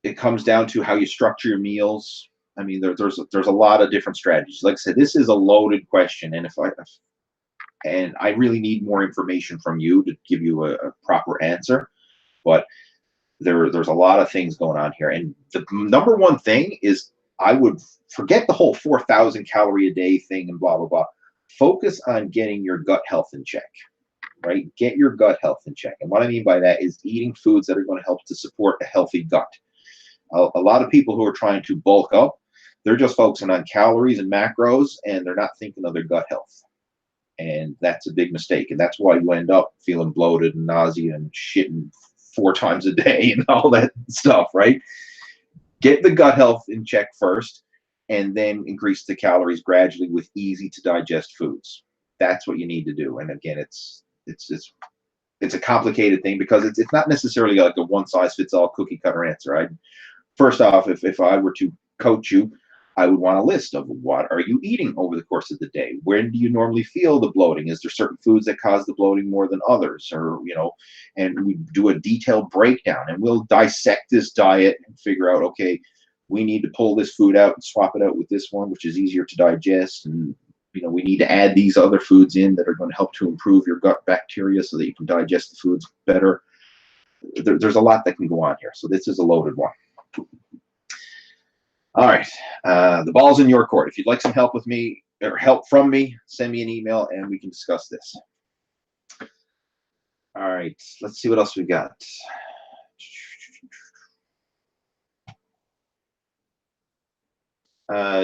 it comes down to how you structure your meals. I mean, there's a lot of different strategies. Like I said, this is a loaded question, and and I really need more information from you to give you a proper answer. But there's a lot of things going on here. And the number one thing is, I would forget the whole 4,000 calorie a day thing and blah, blah, blah. Focus on getting your gut health in check, right? Get your gut health in check. And what I mean by that is eating foods that are going to help to support a healthy gut. A lot of people who are trying to bulk up, they're just focusing on calories and macros, and they're not thinking of their gut health. And that's a big mistake. And that's why you end up feeling bloated and nausea and shitting 4 times a day and all that stuff, right? Get the gut health in check first, and then increase the calories gradually with easy to digest foods. That's what you need to do. And again, it's a complicated thing, because it's not necessarily like a one size fits all cookie cutter answer. First off, if I were to coach you, I would want a list of what are you eating over the course of the day? When do you normally feel the bloating? Is there certain foods that cause the bloating more than others? Or, and we do a detailed breakdown, and we'll dissect this diet and figure out, okay, we need to pull this food out and swap it out with this one, which is easier to digest. And, we need to add these other foods in that are going to help to improve your gut bacteria so that you can digest the foods better. There's a lot that can go on here. So this is a loaded one. All right, the ball's in your court. If you'd like some help with me or help from me, send me an email and we can discuss this. All right, let's see what else we got.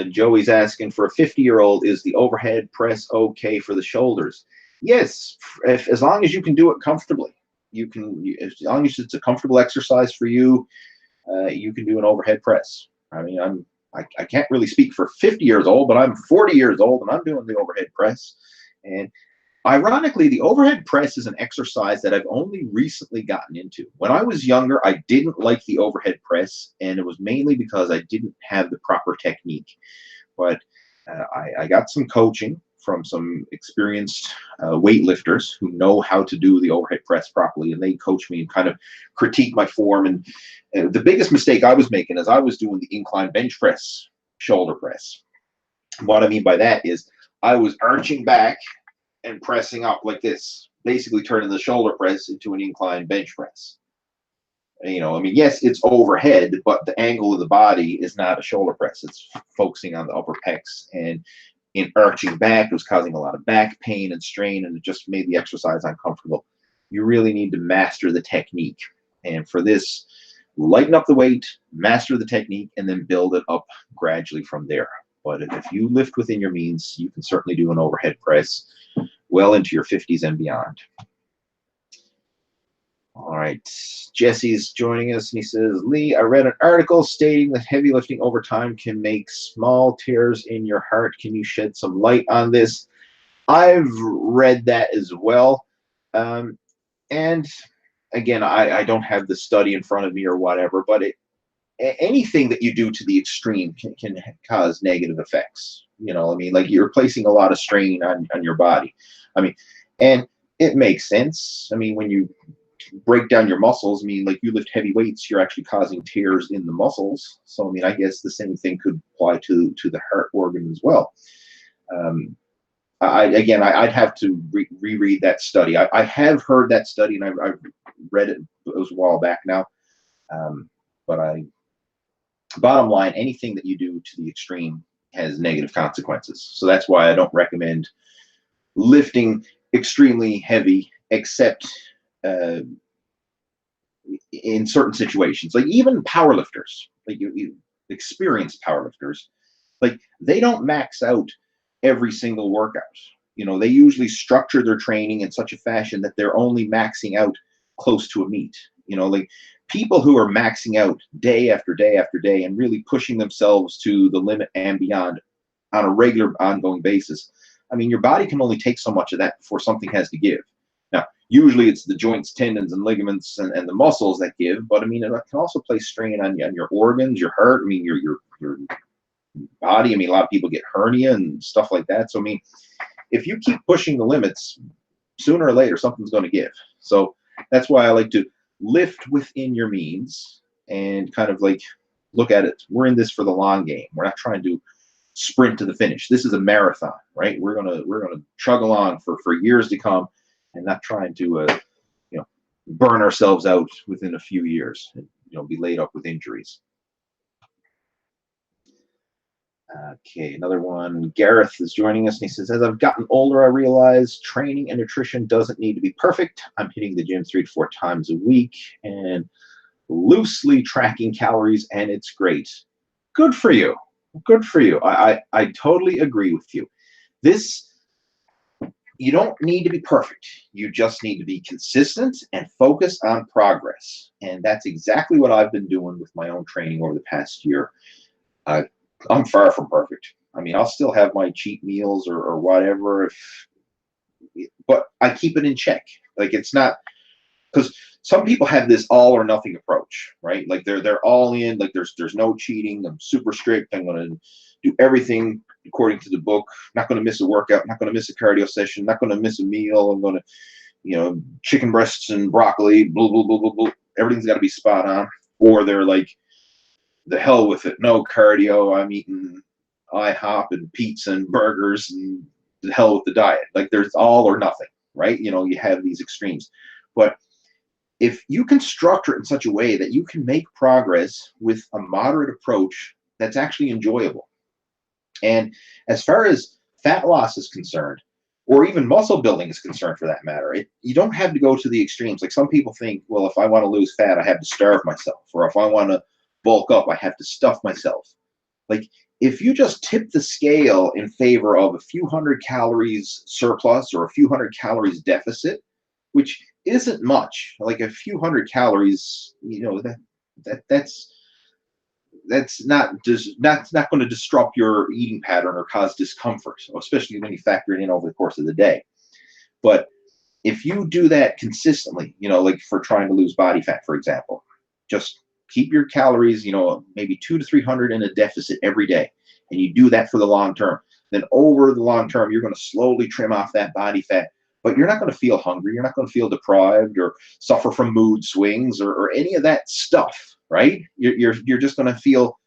Joey's asking, for a 50-year-old, is the overhead press okay for the shoulders? Yes, as long as you can do it comfortably. As long as it's a comfortable exercise for you, you can do an overhead press. I mean, I can't really speak for 50 years old, but I'm 40 years old and I'm doing the overhead press. And ironically, the overhead press is an exercise that I've only recently gotten into. When I was younger, I didn't like the overhead press, and it was mainly because I didn't have the proper technique. But I got some coaching from some experienced weightlifters who know how to do the overhead press properly, and they coach me and kind of critique my form. And the biggest mistake I was making is I was doing the incline bench press, shoulder press. What I mean by that is I was arching back and pressing up like this, basically turning the shoulder press into an incline bench press. I mean, yes, it's overhead, but the angle of the body is not a shoulder press. It's focusing on the upper pecs, and in arching back, it was causing a lot of back pain and strain, and it just made the exercise uncomfortable. You really need to master the technique. And for this, lighten up the weight, master the technique, and then build it up gradually from there. But if you lift within your means, you can certainly do an overhead press well into your 50s and beyond. All right, Jesse's joining us, and he says, Lee, I read an article stating that heavy lifting over time can make small tears in your heart. Can you shed some light on this? I've read that as well. And again, I don't have the study in front of me or whatever, but anything that you do to the extreme can cause negative effects. I mean, like you're placing a lot of strain on your body. I mean, and it makes sense. I mean, when you break down your muscles, I mean, like you lift heavy weights, you're actually causing tears in the muscles. So, I mean, I guess the same thing could apply to the heart organ as well. I'd have to reread that study. I have heard that study, and I've read it. It was a while back now. But bottom line, anything that you do to the extreme has negative consequences. So that's why I don't recommend lifting extremely heavy, except in certain situations. Like even powerlifters, like you experienced powerlifters, like they don't max out every single workout. They usually structure their training in such a fashion that they're only maxing out close to a meet. Like people who are maxing out day after day after day and really pushing themselves to the limit and beyond on a regular, ongoing basis. I mean, your body can only take so much of that before something has to give. Now, usually it's the joints, tendons, and ligaments and the muscles that give, but I mean, it can also place strain on your organs, your heart. I mean, your body. I mean, a lot of people get hernia and stuff like that. So, I mean, if you keep pushing the limits, sooner or later, something's going to give. So that's why I like to lift within your means and kind of like look at it. We're in this for the long game. We're not trying to sprint to the finish. This is a marathon, right? We're gonna chug along for years to come, and not trying to burn ourselves out within a few years and be laid up with injuries. Okay, another one. Gareth is joining us, and he says, as I've gotten older, I realize training and nutrition doesn't need to be perfect. I'm hitting the gym 3 to 4 times a week and loosely tracking calories, and it's great. Good for you. Good for you. I totally agree with you. You don't need to be perfect. You just need to be consistent and focus on progress. And that's exactly what I've been doing with my own training over the past year. I'm far from perfect. I mean, I'll still have my cheat meals or whatever, but I keep it in check. Like it's not, because some people have this all or nothing approach, right? Like they're all in. Like there's no cheating. I'm super strict. I'm gonna do everything according to the book. Not going to miss a workout. Not going to miss a cardio session. Not going to miss a meal. I'm going to, you know, chicken breasts and broccoli. Blah blah blah blah blah. Everything's got to be spot on. Or they're like, the hell with it. No cardio. I'm eating IHOP and pizza and burgers, and the hell with the diet. Like, there's all or nothing, right? You know, you have these extremes. But if you can structure it in such a way that you can make progress with a moderate approach that's actually enjoyable. And as far as fat loss is concerned, or even muscle building is concerned for that matter, you don't have to go to the extremes. Like, some people think, well, if I want to lose fat, I have to starve myself. Or if I want to bulk up, I have to stuff myself. Like, if you just tip the scale in favor of a few hundred calories surplus or a few hundred calories deficit, which isn't much, like a few hundred calories, you know, that's not going to disrupt your eating pattern or cause discomfort, especially when you factor it in over the course of the day. But if you do that consistently, you know, like for trying to lose body fat, for example, just keep your calories, you know, maybe 200 to 300 in a deficit every day, and you do that for the long term, then over the long term, you're going to slowly trim off that body fat, but you're not going to feel hungry. You're not going to feel deprived or suffer from mood swings or any of that stuff, right? You're just going to feel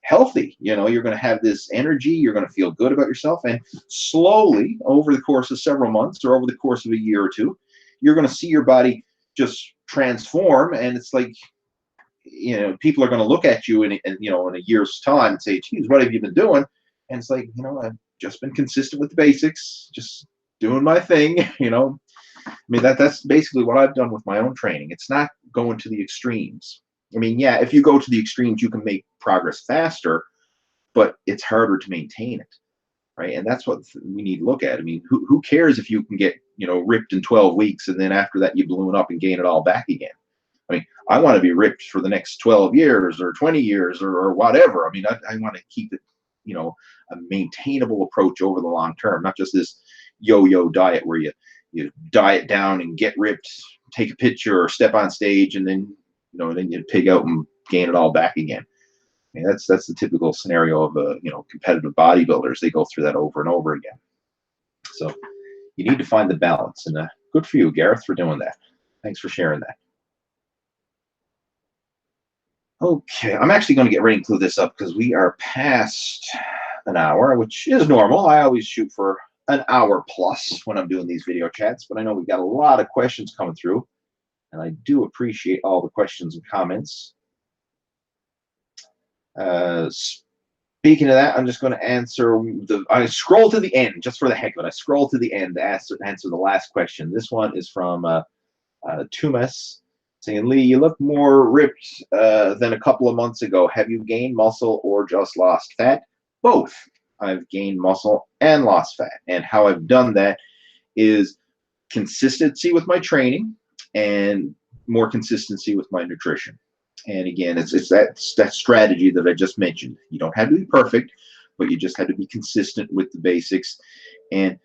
healthy. You know, you're going to have this energy. You're going to feel good about yourself. And slowly, over the course of several months or over the course of a year or two, you're going to see your body just transform. And it's like, you know, people are going to look at you in you know, in a year's time and say, geez, what have you been doing? And it's like, you know, I've just been consistent with the basics, just doing my thing. You know, I mean, that's basically what I've done with my own training. It's not going to the extremes. I mean, yeah, if you go to the extremes, you can make progress faster, but it's harder to maintain it, right? And that's what we need to look at. I mean, who cares if you can get, you know, ripped in 12 weeks and then after that you balloon up and gain it all back again? I mean, I want to be ripped for the next 12 years or 20 years or whatever. I mean, I want to keep it, you know, a maintainable approach over the long term, not just this yo-yo diet where you diet down and get ripped, take a picture or step on stage, and then, you know, then you pig out and gain it all back again. I mean, that's the typical scenario of you know, competitive bodybuilders. They go through that over and over again. So you need to find the balance, and good for you, Gareth, for doing that. Thanks for sharing that. Okay, I'm actually going to get ready to include this up because we are past an hour, which is normal. I always shoot for an hour plus when I'm doing these video chats, but I know we've got a lot of questions coming through, and I do appreciate all the questions and comments. Speaking of that, I'm just going to answer I scroll to the end just for the heck of it. I scroll to the end to answer the last question. This one is from Tumas, saying, Lee, you look more ripped than a couple of months ago. Have you gained muscle or just lost fat? Both. I've gained muscle and lost fat. And how I've done that is consistency with my training and more consistency with my nutrition. And again, it's that strategy that I just mentioned. You don't have to be perfect, but you just have to be consistent with the basics. And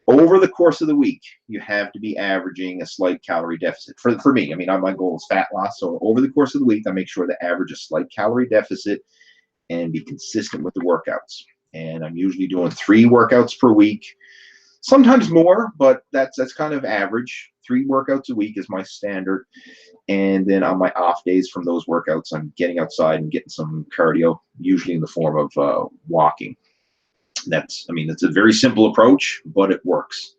over the course of the week, you have to be averaging a slight calorie deficit. For me, I mean, my goal is fat loss. So over the course of the week, I make sure to average a slight calorie deficit and be consistent with the workouts. And I'm usually doing 3 workouts per week, sometimes more, but that's kind of average. 3 workouts a week is my standard. And then on my off days from those workouts, I'm getting outside and getting some cardio, usually in the form of walking. I mean, it's a very simple approach, but it works.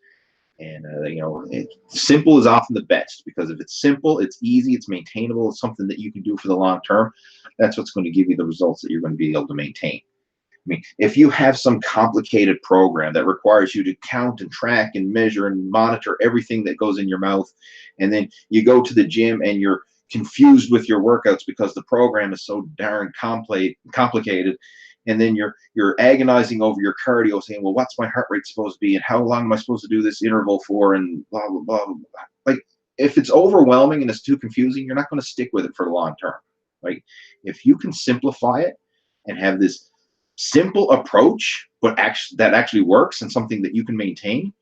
And, you know, simple is often the best, because if it's simple, it's easy, it's maintainable, it's something that you can do for the long term. That's what's going to give you the results that you're going to be able to maintain. I mean, if you have some complicated program that requires you to count and track and measure and monitor everything that goes in your mouth, and then you go to the gym and you're confused with your workouts because the program is so darn complicated, and then you're agonizing over your cardio, saying, well, what's my heart rate supposed to be, and how long am I supposed to do this interval for, and blah, blah, blah, blah. Like, if it's overwhelming and it's too confusing, you're not going to stick with it for the long term. Right? If you can simplify it and have this simple approach, but that actually works and something that you can maintain,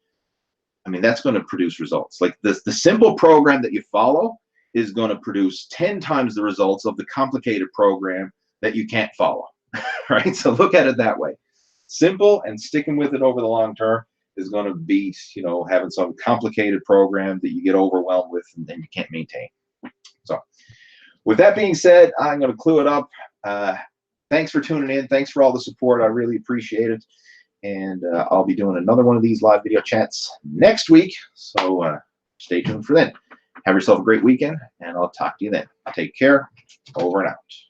I mean, that's going to produce results. Like, the simple program that you follow is going to produce 10 times the results of the complicated program that you can't follow. right? So look at it that way. Simple and sticking with it over the long term is going to beat, you know, having some complicated program that you get overwhelmed with and then you can't maintain. So with that being said, I'm going to clue it up. Thanks for tuning in. Thanks for all the support. I really appreciate it. And I'll be doing another one of these live video chats next week. So stay tuned for then. Have yourself a great weekend, and I'll talk to you then. Take care. Over and out.